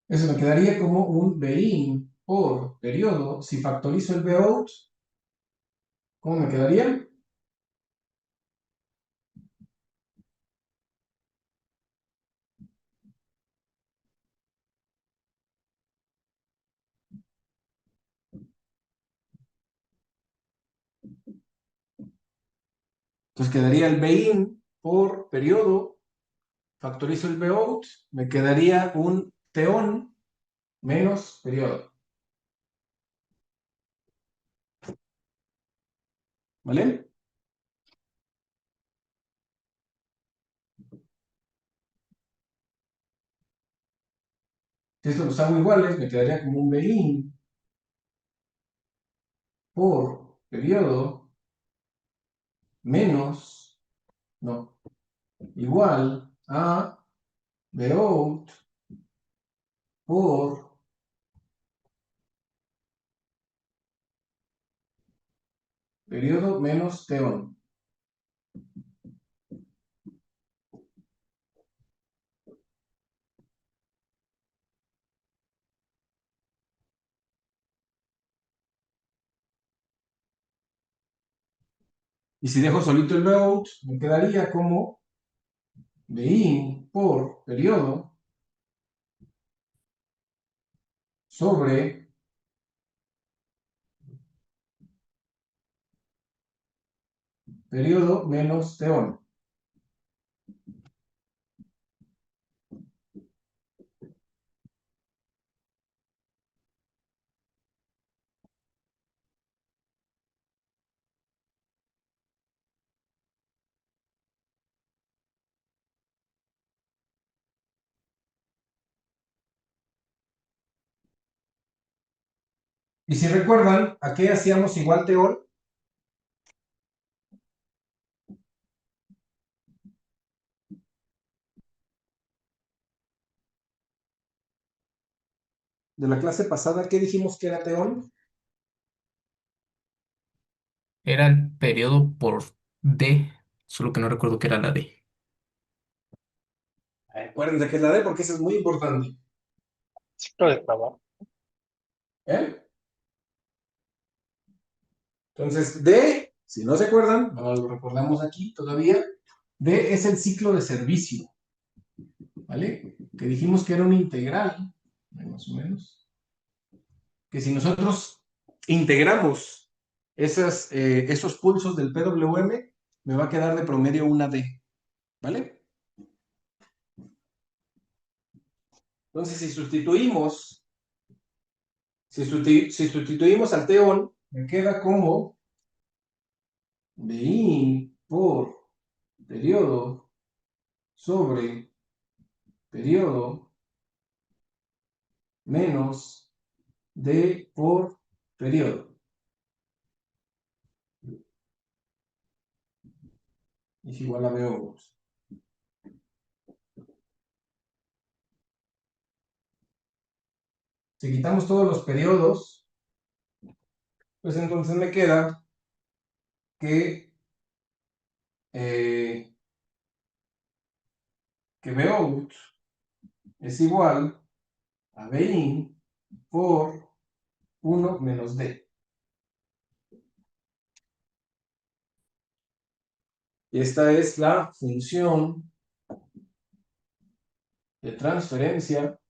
Eso me quedaría como un Bin por periodo. Si factorizo el Vout, ¿cómo me quedaría? Entonces quedaría el Bin por periodo, factorizo el Vout, me quedaría un T on menos periodo. ¿Vale? Si esto los hago iguales, me quedaría como un Bin por periodo menos, no, igual a Vout por periodo menos T on. Y si dejo solito el Vout, me quedaría como Bin por periodo sobre periodo menos Ton. Y si recuerdan, ¿a qué hacíamos igual Ton? De la clase pasada, ¿qué dijimos que era Ton?
Era el periodo por D, solo que no recuerdo qué era la D.
Acuérdense que es la D porque eso es muy importante.
Ciclo de trabajo.
¿Eh? Entonces, D, si no se acuerdan, no lo recordamos aquí todavía, D es el ciclo de servicio, ¿vale? Que dijimos que era una integral, más o menos, que si nosotros integramos esos pulsos del PWM, me va a quedar de promedio una D, ¿vale? Entonces, si sustituimos al Ton, me queda como Bin por periodo sobre periodo menos D por periodo. Es igual a BO. Si quitamos todos los periodos, pues entonces me queda que, eh, que Bout es igual a Bin por 1 menos D. Y esta es la función de transferencia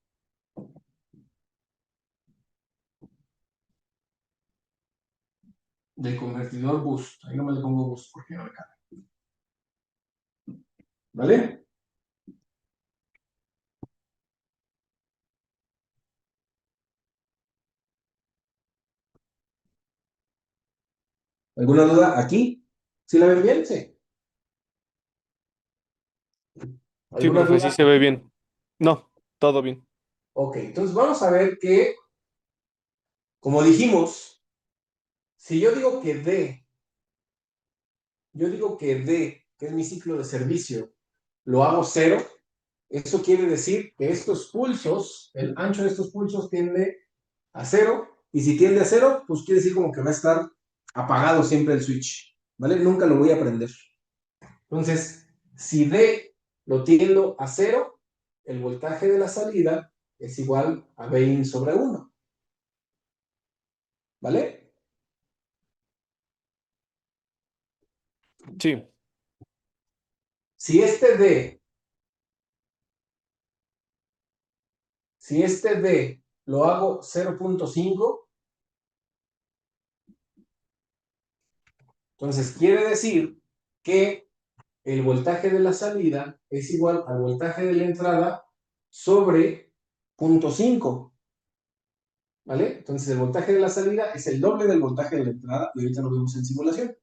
del convertidor boost. Ahí no me le pongo boost porque no me cabe. ¿Vale? ¿Alguna duda aquí? ¿Sí la ven bien? Sí.
Sí,
¿Alguna
profe, sí
duda?
se ve bien. No, todo bien.
Ok, entonces vamos a ver que, como dijimos, si yo digo que D, que es mi ciclo de servicio, lo hago cero, eso quiere decir que estos pulsos, el ancho de estos pulsos tiende a cero, y si tiende a cero, pues quiere decir como que va a estar apagado siempre el switch, ¿vale? Nunca lo voy a prender. Entonces, si D lo tiendo a cero, el voltaje de la salida es igual a Vin sobre 1, ¿vale?
Sí,
Si este D lo hago 0.5, entonces quiere decir que el voltaje de la salida es igual al voltaje de la entrada sobre 0.5, ¿vale? Entonces el voltaje de la salida es el doble del voltaje de la entrada y ahorita lo vemos en simulación.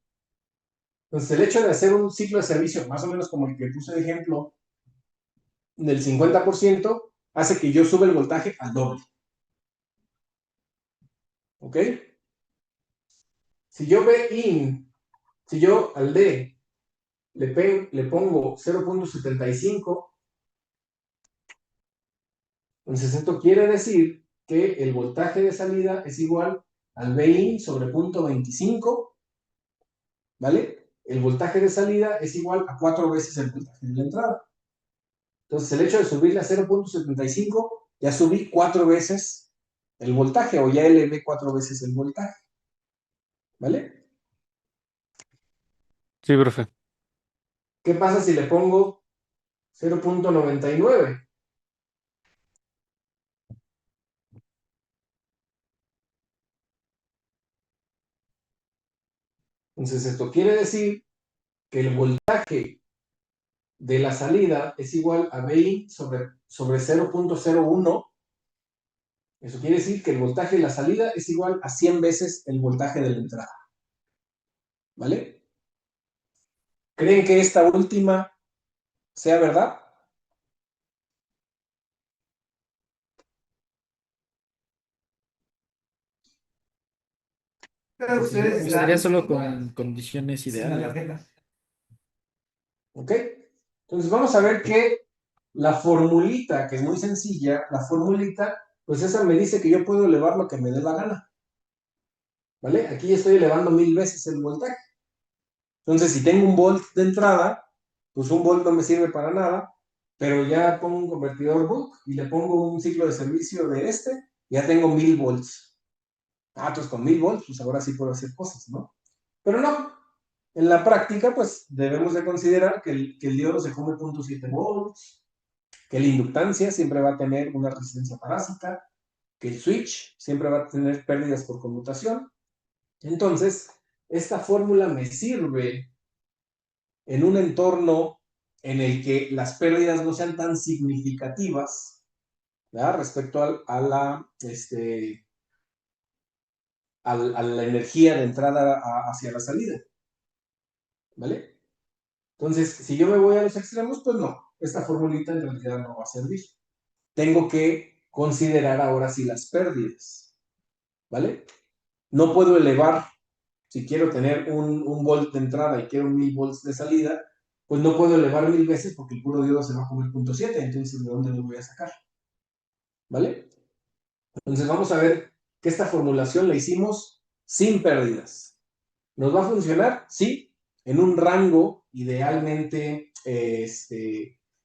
Entonces el hecho de hacer un ciclo de servicio más o menos como el que puse de ejemplo del 50% hace que yo suba el voltaje al doble. ¿Ok? Si yo al D le pongo 0.75, entonces esto quiere decir que el voltaje de salida es igual al Vin sobre 0.25, ¿vale? El voltaje de salida es igual a 4 veces el voltaje de la entrada. Entonces el hecho de subirle a 0.75, ya subí 4 veces el voltaje, o ya elevé 4 veces el voltaje, ¿vale?
Sí, profe.
¿Qué pasa si le pongo 0.99? Entonces, esto quiere decir que el voltaje de la salida es igual a VI sobre 0.01. Eso quiere decir que el voltaje de la salida es igual a 100 veces el voltaje de la entrada. ¿Vale? ¿Creen que esta última sea verdad?
Pero ustedes
Sería solo con condiciones ideales.
¿Ok? Entonces vamos a ver que la formulita, que es muy sencilla, la formulita, pues esa me dice que yo puedo elevar lo que me dé la gana. ¿Vale? Aquí estoy elevando 1000 veces el voltaje. Entonces, si tengo un volt de entrada, pues un volt no me sirve para nada, pero ya pongo un convertidor Buck y le pongo un ciclo de servicio de ya tengo 1000 volts. Entonces con 1000 volts, pues ahora sí puedo hacer cosas, ¿no? Pero no, en la práctica, pues debemos de considerar que el diodo se come 0.7 volts, que la inductancia siempre va a tener una resistencia parásita, que el switch siempre va a tener pérdidas por conmutación. Entonces, esta fórmula me sirve en un entorno en el que las pérdidas no sean tan significativas, ¿verdad? Respecto a la energía de entrada hacia la salida, ¿vale? Entonces, si yo me voy a los extremos, pues no, esta formulita en realidad no va a servir. Tengo que considerar ahora sí las pérdidas, ¿vale? No puedo elevar, si quiero tener un volt de entrada y quiero 1000 volts de salida, pues no puedo elevar 1000 veces porque el puro diodo se va a comer 0.7, entonces ¿de dónde lo voy a sacar? ¿Vale? Entonces vamos a ver que esta formulación la hicimos sin pérdidas. ¿Nos va a funcionar? Sí, en un rango idealmente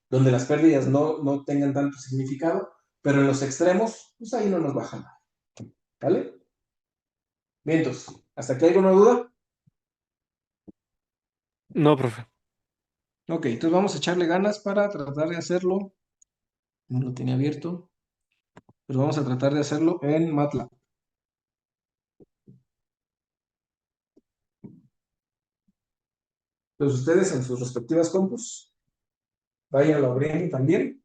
donde las pérdidas no tengan tanto significado, pero en los extremos, pues ahí no nos baja nada. ¿Vale? Bien, entonces, ¿hasta aquí hay alguna duda?
No, profe.
Ok, entonces vamos a echarle ganas para tratar de hacerlo. No lo tenía abierto, pero vamos a tratar de hacerlo en MATLAB. Entonces ustedes en sus respectivas compus, vayan a abriendo también.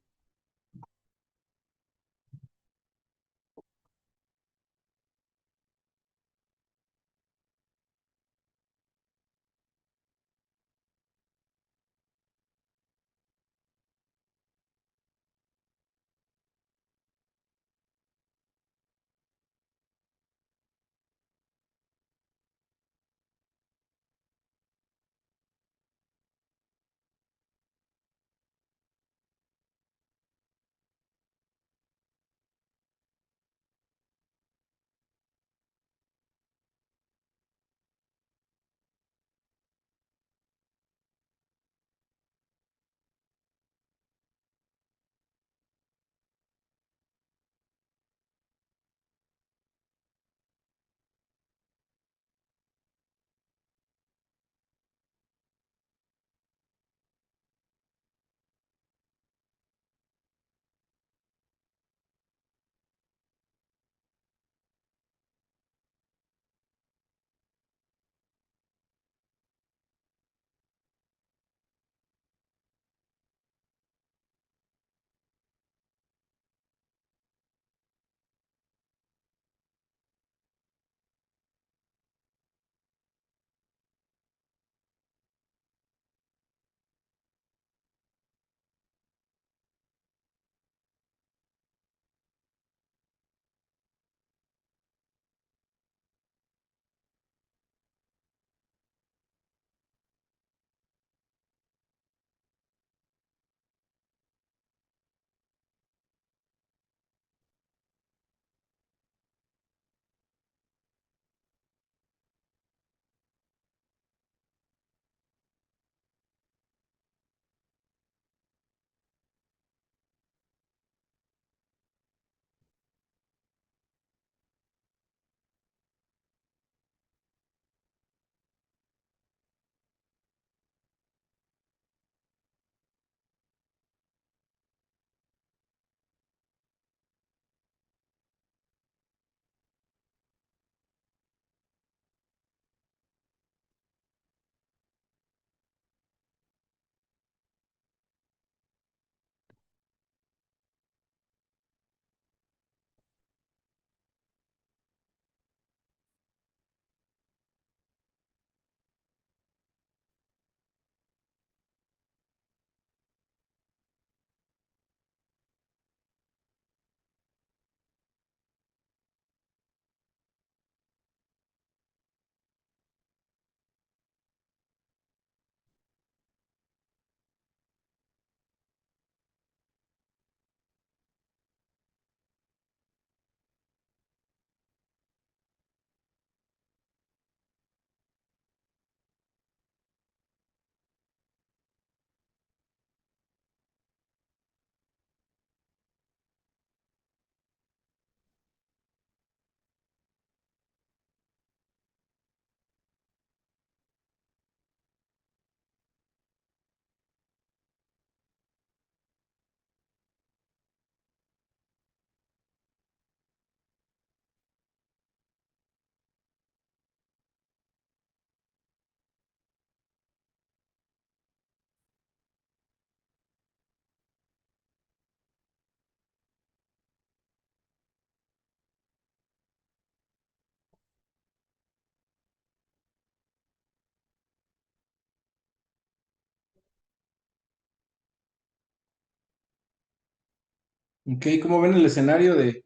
Ok, ¿cómo ven el escenario de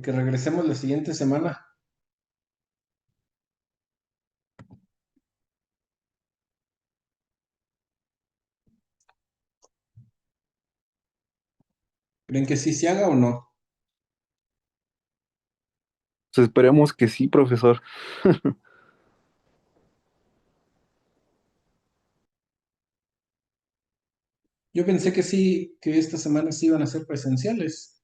que regresemos la siguiente semana? ¿Creen que sí se haga o no?
Pues esperemos que sí, profesor.
Yo pensé que sí, que esta semana sí iban a ser presenciales.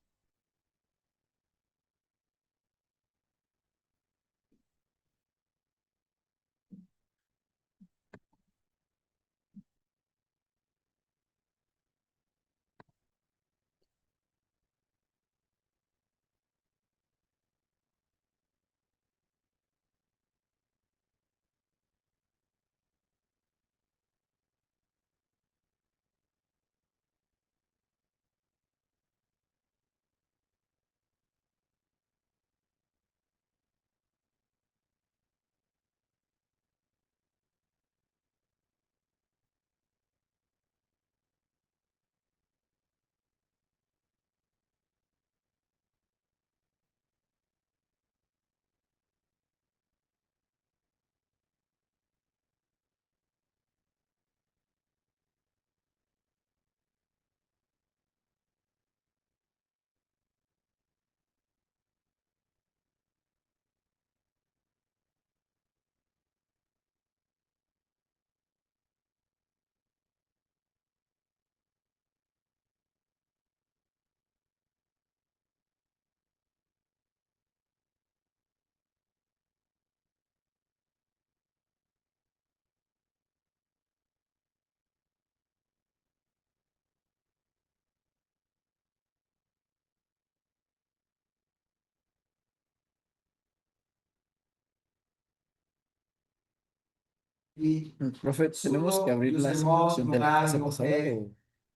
Y
Profe, ¿tenemos que
solo
abrir la
usemos
simulación de la clase
lugar
pasada
de
o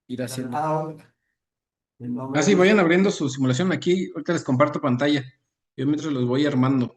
ir haciendo?
cada aula. El nombre
Ah,
del
sí, vayan
usuario.
abriendo su simulación aquí. Ahorita les comparto pantalla. Yo mientras los voy armando.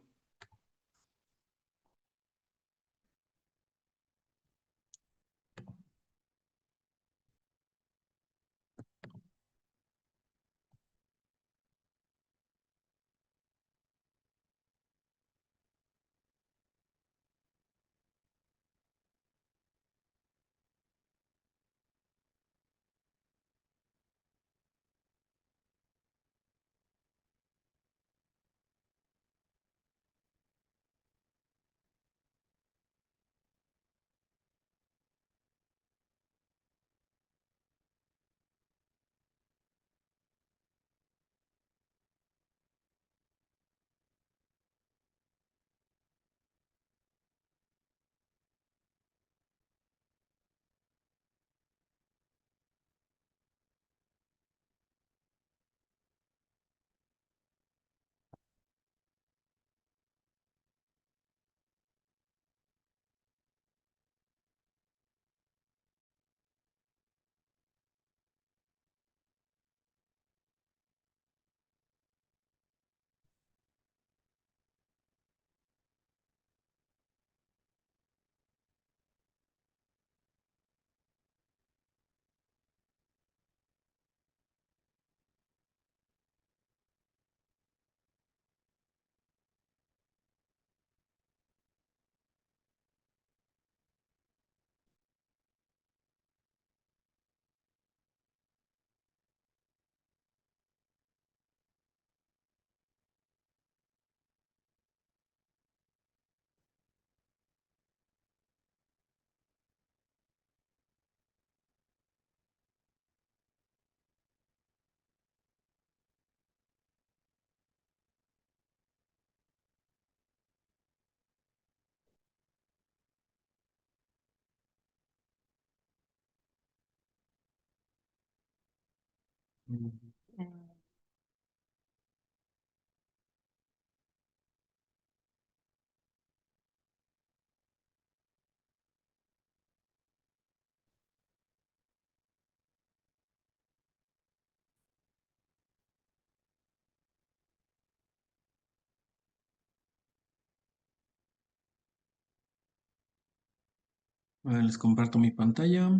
Ahora les comparto mi pantalla.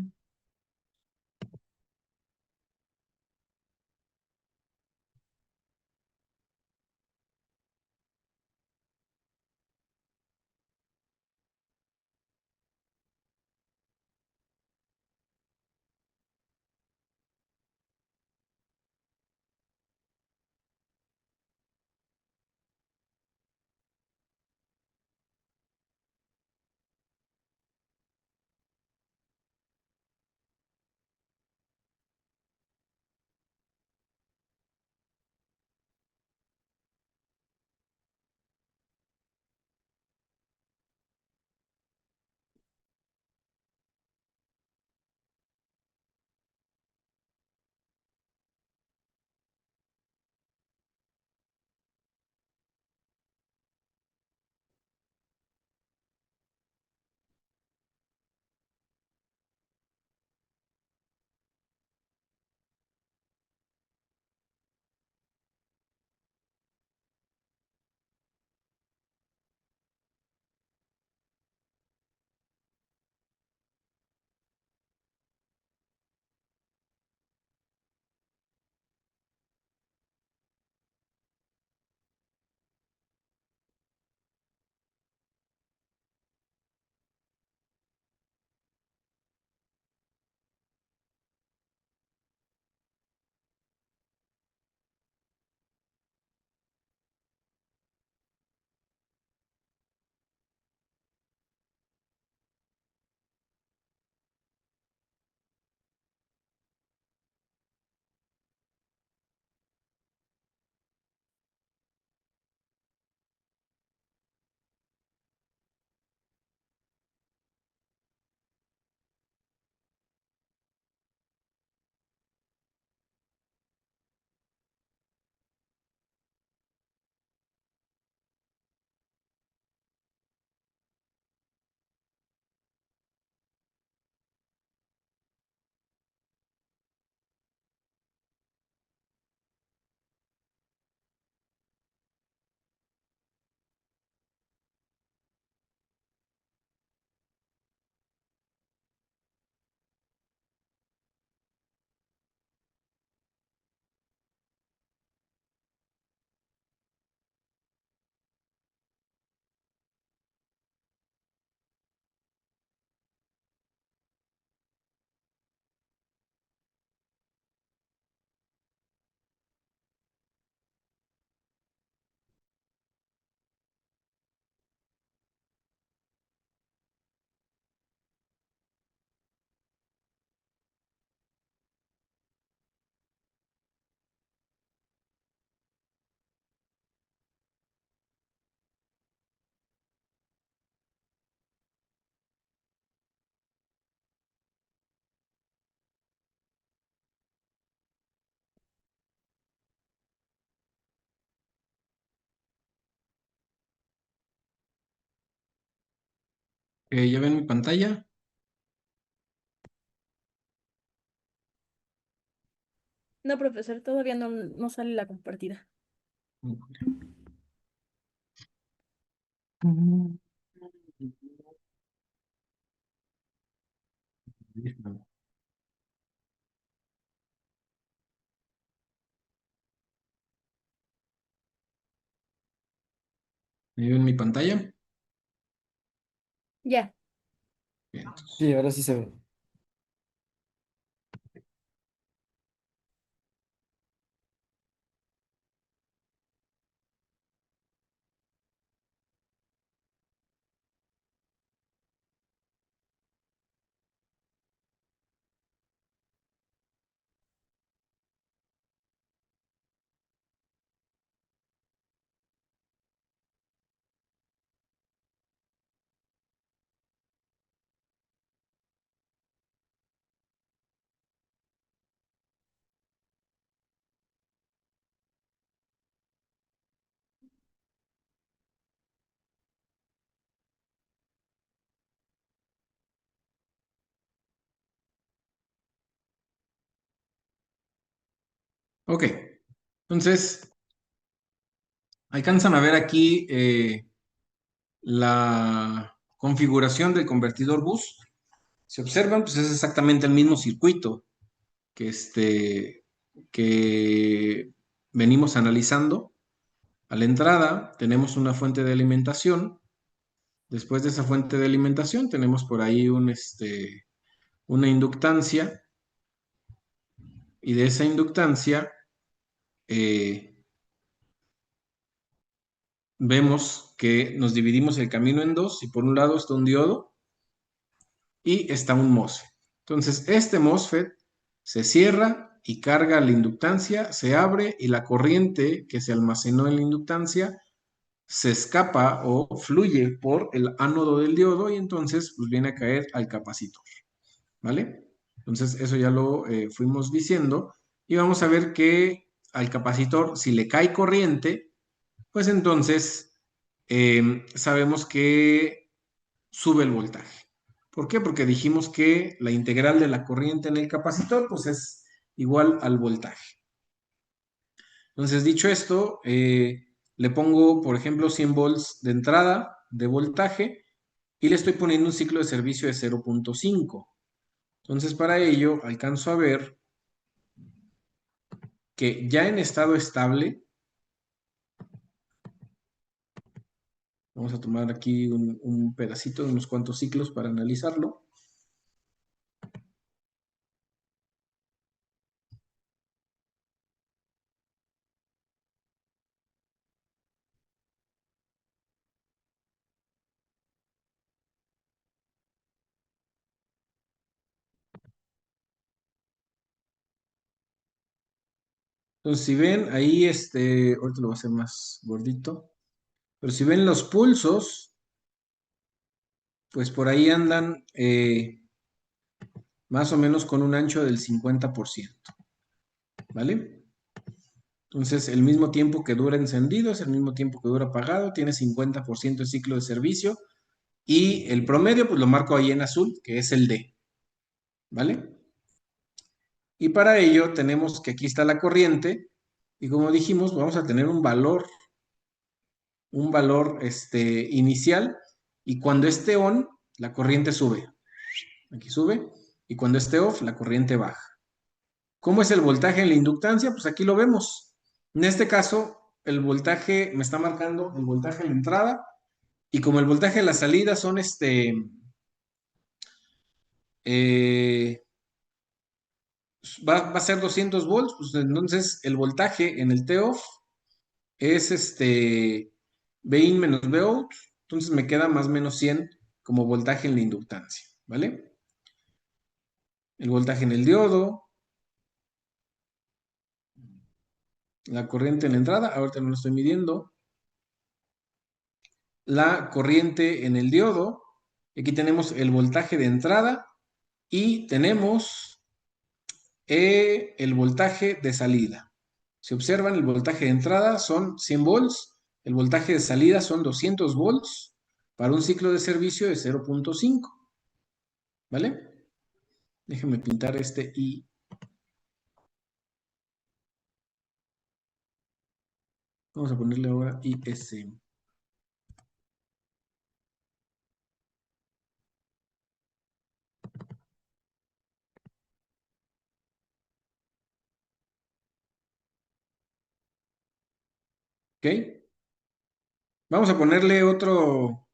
¿Ya ven mi pantalla?
No, profesor, todavía no sale la compartida.
¿Ya ven mi pantalla?
Ya.
Bien, entonces.
Sí, ahora sí se ve.
Ok, entonces alcanzan a ver aquí la configuración del convertidor bus. Si observan, pues es exactamente el mismo circuito que, que venimos analizando. A la entrada tenemos una fuente de alimentación. Después de esa fuente de alimentación tenemos por ahí una inductancia. Y de esa inductancia eh, vemos que nos dividimos el camino en dos y por un lado está un diodo y está un MOSFET. Entonces, este MOSFET se cierra y carga la inductancia, se abre y la corriente que se almacenó en la inductancia se escapa o fluye por el ánodo del diodo y entonces pues viene a caer al capacitor, ¿vale? Entonces, eso ya lo fuimos diciendo y vamos a ver que al capacitor, si le cae corriente, pues entonces sabemos que sube el voltaje. ¿Por qué? Porque dijimos que la integral de la corriente en el capacitor pues es igual al voltaje. Entonces, dicho esto, le pongo, por ejemplo, 100 volts de entrada de voltaje y le estoy poniendo un ciclo de servicio de 0.5. Entonces, para ello, alcanzo a ver que ya en estado estable, vamos a tomar aquí un pedacito de unos cuantos ciclos para analizarlo. Entonces, si ven ahí, ahorita lo voy a hacer más gordito, pero si ven los pulsos, pues por ahí andan más o menos con un ancho del 50%, ¿vale? Entonces, el mismo tiempo que dura encendido es el mismo tiempo que dura apagado, tiene 50% de ciclo de servicio y el promedio, pues lo marco ahí en azul, que es el D, ¿vale? Y para ello tenemos que aquí está la corriente y como dijimos, vamos a tener un valor inicial y cuando esté on, la corriente sube. Aquí sube y cuando esté off, la corriente baja. ¿Cómo es el voltaje en la inductancia? Pues aquí lo vemos. En este caso, el voltaje me está marcando el voltaje en la entrada y como el voltaje en la salida son va a ser 200 volts, pues entonces el voltaje en el T-off es Bin menos Vout, entonces me queda más o menos 100 como voltaje en la inductancia, ¿vale? El voltaje en el diodo, la corriente en la entrada, ahorita no lo estoy midiendo, la corriente en el diodo, aquí tenemos el voltaje de entrada y tenemos el voltaje de salida. Si observan, el voltaje de entrada son 100 volts, el voltaje de salida son 200 volts.
para un ciclo de servicio de 0.5. ¿Vale? Déjenme pintar este I. Vamos a ponerle ahora IS. ¿Ok? Vamos a ponerle otro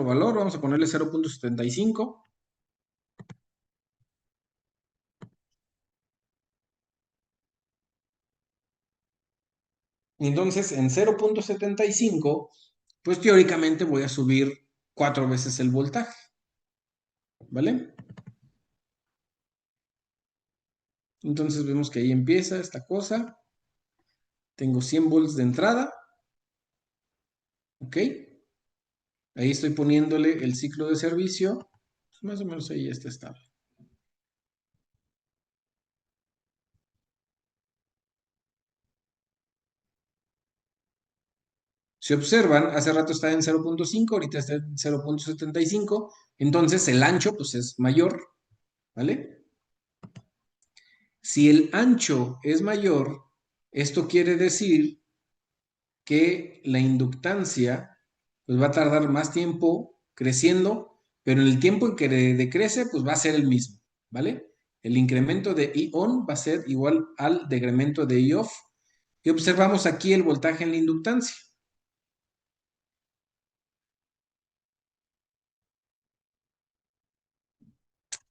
valor. Vamos a ponerle 0.75. Entonces, en 0.75, pues teóricamente voy a subir 4 veces el voltaje. ¿Vale? Entonces vemos que ahí empieza esta cosa. Tengo 100 volts de entrada. ¿Ok? Ahí estoy poniéndole el ciclo de servicio. Más o menos ahí está estable. Si observan, hace rato estaba en 0.5, ahorita está en 0.75. Entonces el ancho pues es mayor. ¿Vale? Si el ancho es mayor, esto quiere decir que la inductancia pues va a tardar más tiempo creciendo, pero en el tiempo en que decrece pues va a ser el mismo, ¿vale? El incremento de I-on va a ser igual al decremento de I-off. Y observamos aquí el voltaje en la inductancia.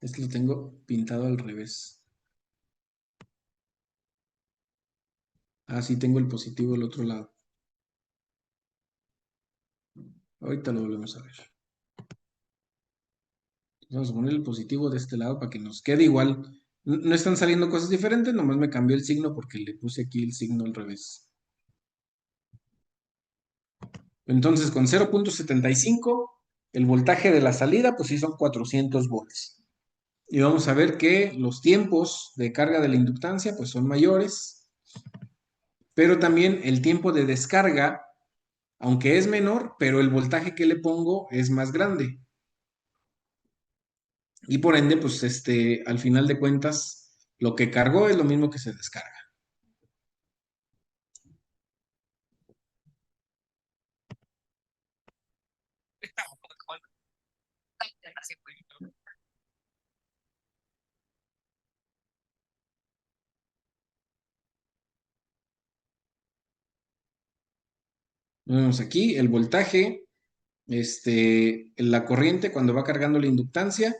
Este lo tengo pintado al revés. Ah, sí, tengo el positivo del otro lado. Ahorita lo volvemos a ver. Vamos a poner el positivo de este lado para que nos quede igual. No están saliendo cosas diferentes, nomás me cambió el signo porque le puse aquí el signo al revés. Entonces, con 0.75, el voltaje de la salida, pues sí son 400 volts. Y vamos a ver que los tiempos de carga de la inductancia, pues son mayores. Pero también el tiempo de descarga, aunque es menor, pero el voltaje que le pongo es más grande. Y por ende, pues al final de cuentas, lo que cargó es lo mismo que se descarga. Vemos aquí el voltaje, la corriente cuando va cargando la inductancia,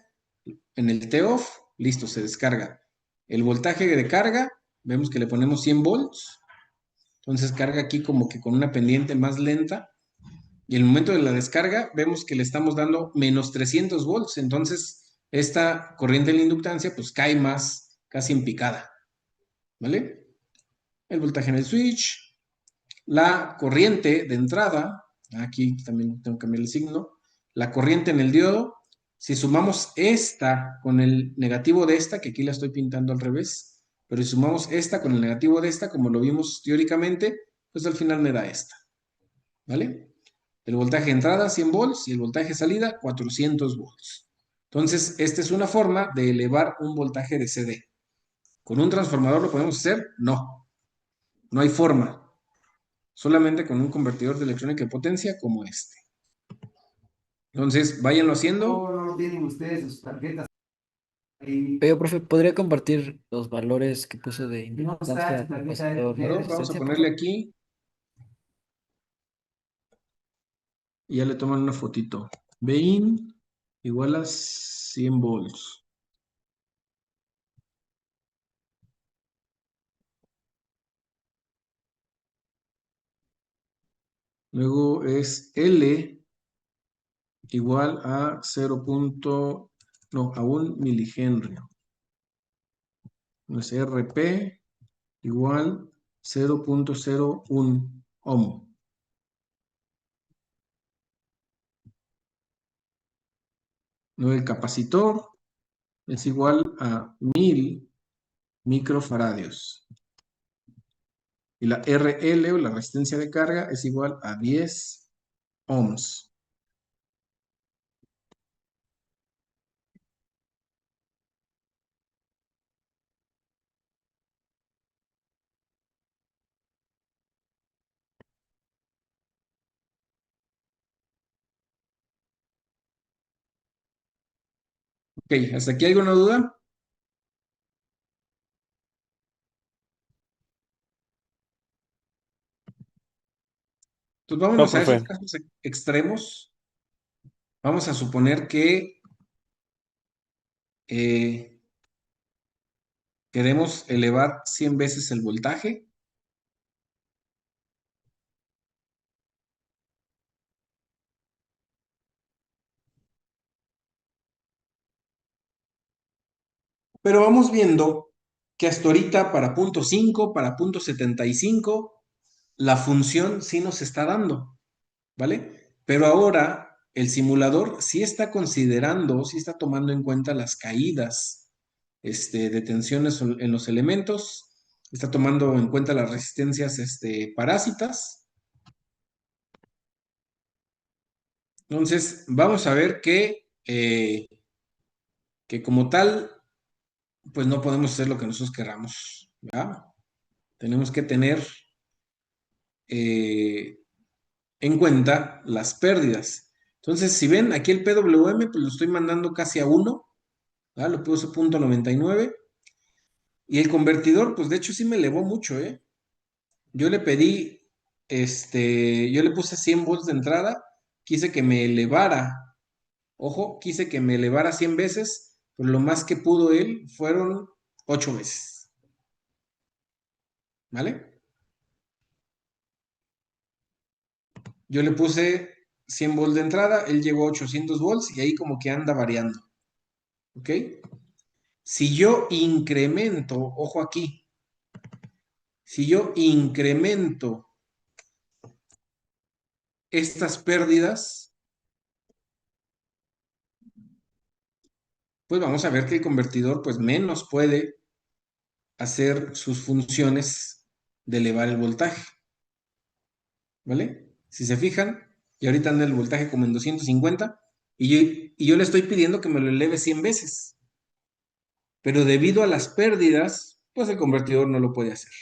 en el T-off, listo, se descarga. El voltaje de carga, vemos que le ponemos 100 volts, entonces carga aquí como que con una pendiente más lenta, y en el momento de la descarga, vemos que le estamos dando menos 300 volts, entonces esta corriente de la inductancia pues cae más, casi en picada, ¿vale? El voltaje en el switch, la corriente de entrada, aquí también tengo que cambiar el signo, la corriente en el diodo, si sumamos esta con el negativo de esta, que aquí la estoy pintando al revés, pero si sumamos esta con el negativo de esta, como lo vimos teóricamente, pues al final me da esta, ¿vale? El voltaje de entrada 100 volts y el voltaje de salida 400 volts. Entonces, esta es una forma de elevar un voltaje de CD. ¿Con un transformador lo podemos hacer? No, no hay forma. Solamente con un convertidor de electrónica de potencia como este. Entonces, váyanlo haciendo.
No tienen ustedes sus tarjetas ahí.
Pero, profe, ¿podría compartir los valores que puso de
No está
inductancia,
su tarjeta
capacitor y
de
Claro, vamos a
resistencia, por
ponerle
favor?
aquí y ya le toman una fotito. Vein igual a 100 volts. Luego es L igual a 1 milihenry. Entonces RP igual 0.01 ohm. Luego el capacitor es igual a 1000 microfaradios. Y la RL o la resistencia de carga es igual a 10 ohms. Ok, ¿hasta aquí alguna duda? Entonces
No,
vámonos a esos
profe.
casos extremos. Vamos a suponer que eh, queremos elevar 100 veces el voltaje. Pero vamos viendo que hasta ahorita para punto 5, para punto 75, la función sí nos está dando, ¿vale? Pero ahora el simulador sí está considerando, sí está tomando en cuenta las caídas de tensiones en los elementos, está tomando en cuenta las resistencias parásitas. Entonces, vamos a ver que como tal, pues no podemos hacer lo que nosotros querramos, ¿verdad? Tenemos que tener en cuenta las pérdidas. Entonces, si ven aquí el PWM, pues lo estoy mandando casi a 1, ¿verdad? Lo puse punto 99. Y el convertidor, pues de hecho sí me elevó mucho, ¿eh? Yo le pedí, yo le puse 100 volts de entrada, quise que me elevara, ojo, quise que me elevara 100 veces, pero lo más que pudo él fueron 8 veces, ¿vale? Yo le puse 100 volts de entrada, él llegó a 800 volts y ahí como que anda variando, ¿ok? Si yo incremento, ojo aquí, si yo incremento estas pérdidas, pues vamos a ver que el convertidor pues menos puede hacer sus funciones de elevar el voltaje, ¿vale? Si se fijan, y ahorita anda el voltaje como en 250 y yo le estoy pidiendo que me lo eleve 100 veces, pero debido a las pérdidas, pues el convertidor no lo puede hacer.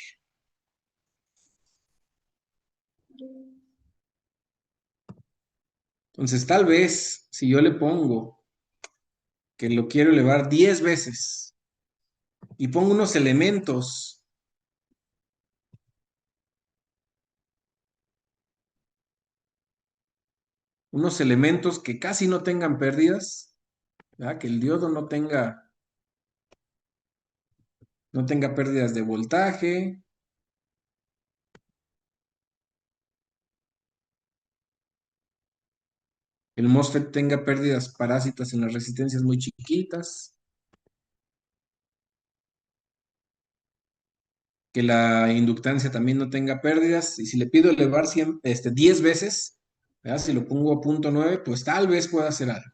Entonces, tal vez si yo le pongo que lo quiero elevar 10 veces y pongo unos elementos que casi no tengan pérdidas, ¿verdad? Que el diodo no tenga pérdidas de voltaje, el MOSFET tenga pérdidas parásitas en las resistencias muy chiquitas, que la inductancia también no tenga pérdidas, y si le pido elevar 10 veces, ¿verdad? Si lo pongo a punto 9, pues tal vez pueda hacer algo,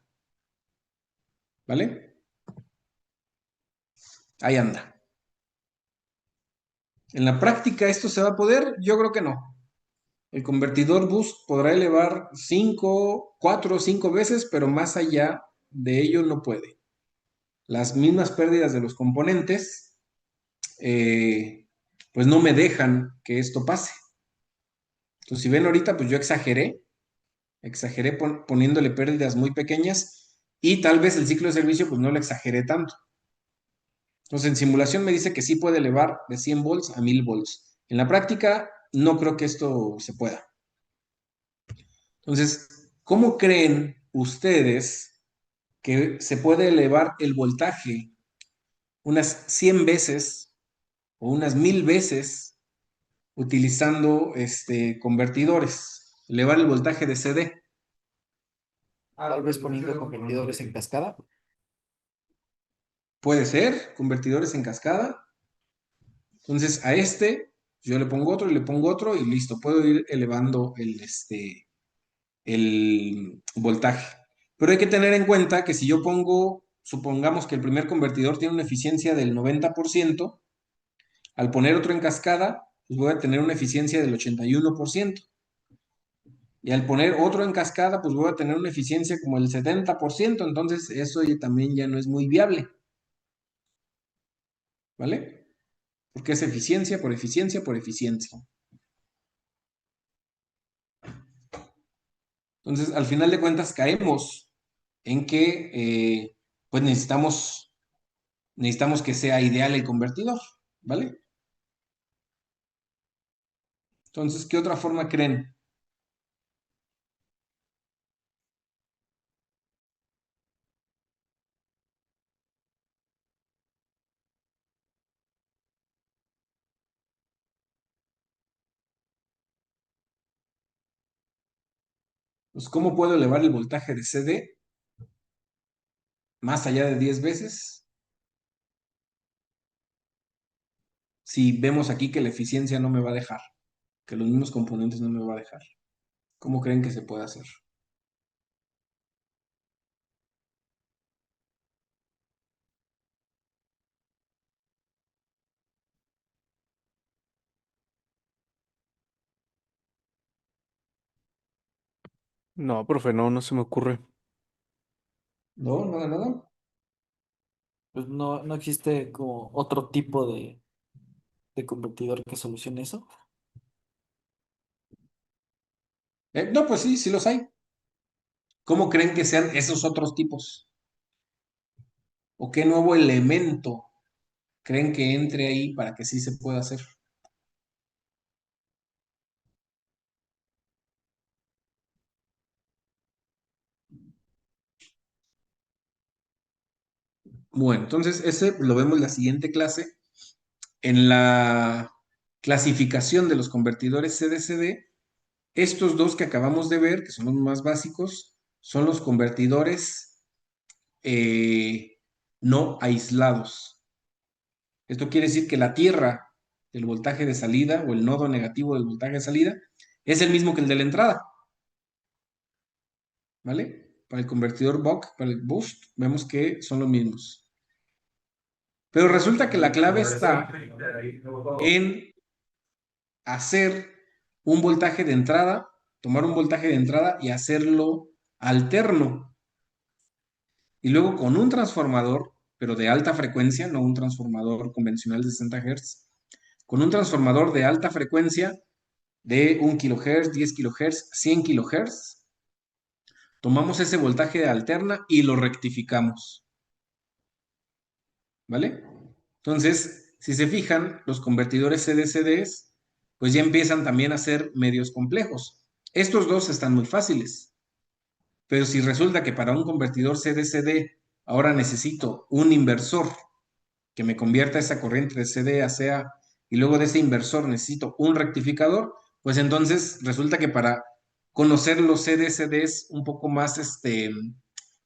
¿vale? Ahí anda. ¿En la práctica esto se va a poder? Yo creo que no. El convertidor boost podrá elevar 4 o 5 veces, pero más allá de ello no puede. Las mismas pérdidas de los componentes, pues no me dejan que esto pase. Entonces, si ven ahorita, pues yo exageré poniéndole pérdidas muy pequeñas y tal vez el ciclo de servicio, pues no lo exageré tanto. Entonces, en simulación me dice que sí puede elevar de 100 volts a 1000 volts. En la práctica, no creo que esto se pueda. Entonces, ¿cómo creen ustedes que se puede elevar el voltaje unas 100 veces o unas 1000 veces utilizando convertidores? Elevar el voltaje de CD.
Tal vez poniendo convertidores en cascada.
Puede ser, convertidores en cascada. Entonces, a yo le pongo otro y le pongo otro y listo, puedo ir elevando el voltaje. Pero hay que tener en cuenta que si yo supongamos que el primer convertidor tiene una eficiencia del 90%, al poner otro en cascada, pues voy a tener una eficiencia del 81%. Y al poner otro en cascada, pues voy a tener una eficiencia como el 70%, entonces eso también ya no es muy viable. ¿Vale? Porque es eficiencia por eficiencia por eficiencia. Entonces, al final de cuentas, caemos en que pues necesitamos que sea ideal el convertidor, ¿vale? Entonces, ¿qué otra forma creen? Pues, ¿cómo puedo elevar el voltaje de CD más allá de 10 veces? Si vemos aquí que la eficiencia no me va a dejar, que los mismos componentes no me va a dejar. ¿Cómo creen que se puede hacer?
No, profe, no se me ocurre.
No, nada.
Pues no existe como otro tipo de convertidor que solucione eso.
No, pues sí, sí los hay. ¿Cómo creen que sean esos otros tipos? ¿O qué nuevo elemento creen que entre ahí para que sí se pueda hacer? Bueno, entonces ese lo vemos en la siguiente clase. En la clasificación de los convertidores CD-CD, estos dos que acabamos de ver, que son los más básicos, son los convertidores no aislados. Esto quiere decir que la tierra del voltaje de salida o el nodo negativo del voltaje de salida es el mismo que el de la entrada. ¿Vale? Para el convertidor Buck, para el boost, vemos que son los mismos. Pero resulta que la clave está en hacer un voltaje de entrada, tomar un voltaje de entrada y hacerlo alterno. Y luego con un transformador, pero de alta frecuencia, no un transformador convencional de 60 Hz, con un transformador de alta frecuencia de 1 kHz, 10 kHz, 100 kHz, tomamos ese voltaje de alterna y lo rectificamos. ¿Vale? Entonces, si se fijan, los convertidores CD-CDs, pues ya empiezan también a ser medios complejos. Estos dos están muy fáciles, pero si resulta que para un convertidor CD-CD ahora necesito un inversor que me convierta esa corriente de CD a CA y luego de ese inversor necesito un rectificador, pues entonces resulta que para conocer los CD-CDs un poco más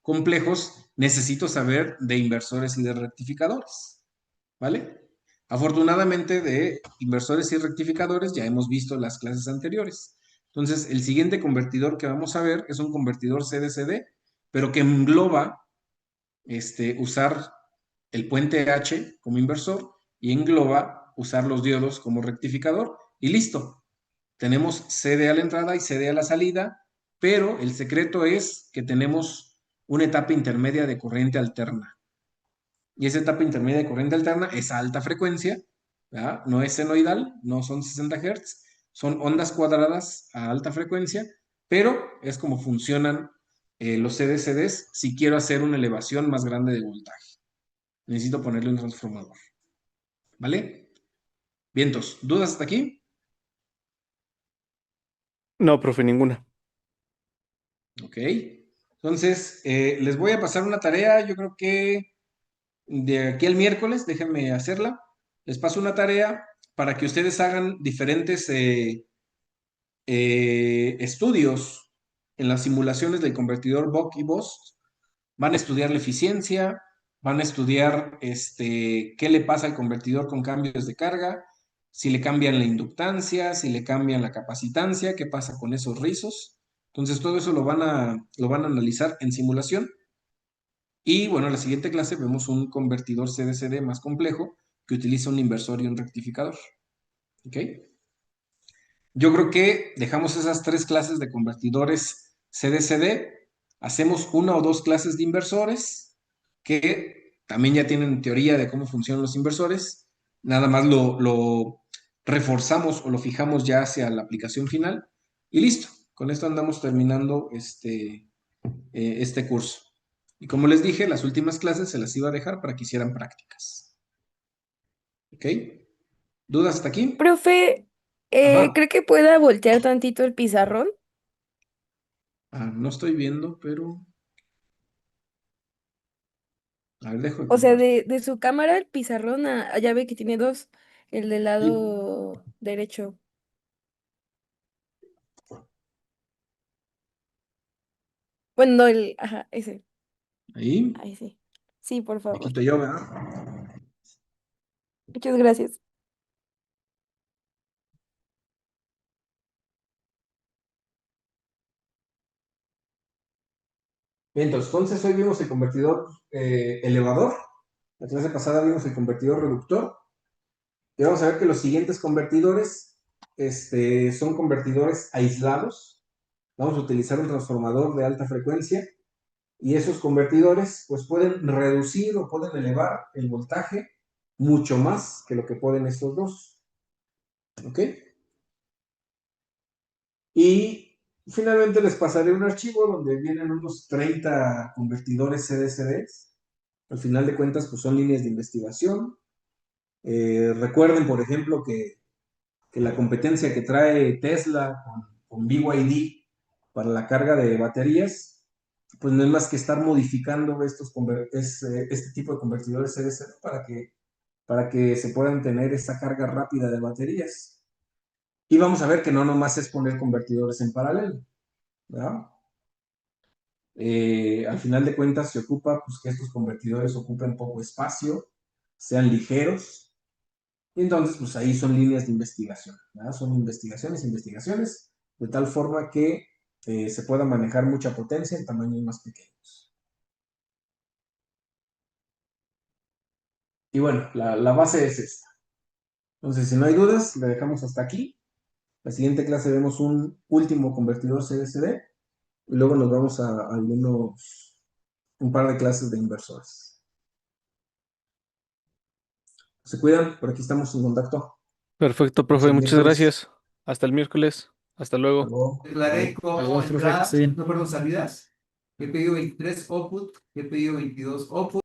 complejos, necesito saber de inversores y de rectificadores. ¿Vale? Afortunadamente de inversores y rectificadores ya hemos visto las clases anteriores. Entonces, el siguiente convertidor que vamos a ver es un convertidor CD-CD, pero que engloba usar el puente H como inversor y engloba usar los diodos como rectificador y listo. Tenemos CD a la entrada y CD a la salida, pero el secreto es que tenemos una etapa intermedia de corriente alterna. Y esa etapa intermedia de corriente alterna es a alta frecuencia, ¿verdad? No es senoidal, no son 60 Hz, son ondas cuadradas a alta frecuencia, pero es como funcionan los CD-CDs si quiero hacer una elevación más grande de voltaje. Necesito ponerle un transformador. ¿Vale? Vientos, ¿dudas hasta aquí?
No, profe, ninguna.
Ok. Entonces, les voy a pasar una tarea, yo creo que de aquí al miércoles, déjenme hacerla. Les paso una tarea para que ustedes hagan diferentes estudios en las simulaciones del convertidor Buck y Boost. Van a estudiar la eficiencia, van a estudiar qué le pasa al convertidor con cambios de carga, si le cambian la inductancia, si le cambian la capacitancia, qué pasa con esos rizos. Entonces todo eso lo van a analizar en simulación. Y bueno, en la siguiente clase vemos un convertidor CD-CD más complejo que utiliza un inversor y un rectificador. ¿Ok? Yo creo que dejamos esas 3 clases de convertidores CD-CD, hacemos 1 o 2 clases de inversores, que también ya tienen teoría de cómo funcionan los inversores, nada más lo reforzamos o lo fijamos ya hacia la aplicación final, y listo. Con esto andamos terminando este curso. Y como les dije, las últimas clases se las iba a dejar para que hicieran prácticas. ¿Ok? ¿Dudas hasta aquí?
Profe,
Ajá.
¿cree que pueda voltear tantito el pizarrón?
No estoy viendo, pero... A ver, dejo de
O sea,
compartir.
de su cámara el pizarrón, ya ve que tiene dos, el del
Sí.
lado derecho. Bueno, no, ajá, ese,
Ahí.
ahí sí. Sí, por
Me
favor.
quito yo, ¿verdad?
Muchas gracias.
Bien, entonces hoy vimos el convertidor elevador. La clase pasada vimos el convertidor reductor. Y vamos a ver que los siguientes convertidores son convertidores aislados. Vamos a utilizar un transformador de alta frecuencia. Y esos convertidores pues pueden reducir o pueden elevar el voltaje mucho más que lo que pueden estos dos. ¿Ok? Y finalmente les pasaré un archivo donde vienen unos 30 convertidores CD-CDs. Al final de cuentas, pues son líneas de investigación. Recuerden, por ejemplo, que la competencia que trae Tesla con BYD para la carga de baterías, pues no es más que estar modificando este tipo de convertidores CD-CD para que se puedan tener esa carga rápida de baterías. Y vamos a ver que no nomás es poner convertidores en paralelo, ¿verdad? Al final de cuentas se ocupa pues, que estos convertidores ocupen poco espacio, sean ligeros, y entonces pues ahí son líneas de investigación, ¿verdad? Son investigaciones, de tal forma que se pueda manejar mucha potencia en tamaños más pequeños. Y bueno, la base es esta. Entonces, si no hay dudas, le dejamos hasta aquí. La siguiente clase vemos un último convertidor CD-CD y luego nos vamos a un par de clases de inversores. Se cuidan, por aquí estamos en contacto.
Perfecto,
Hasta
profe,
el
muchas
miércoles.
gracias. Hasta el miércoles. Hasta
Hasta
luego.
luego.
Declaré
Bye.
Nos
como
vemos, profe, que
entrada,
esté bien.
no, perdón, salidas. He pedido 23 output, he pedido 22 output.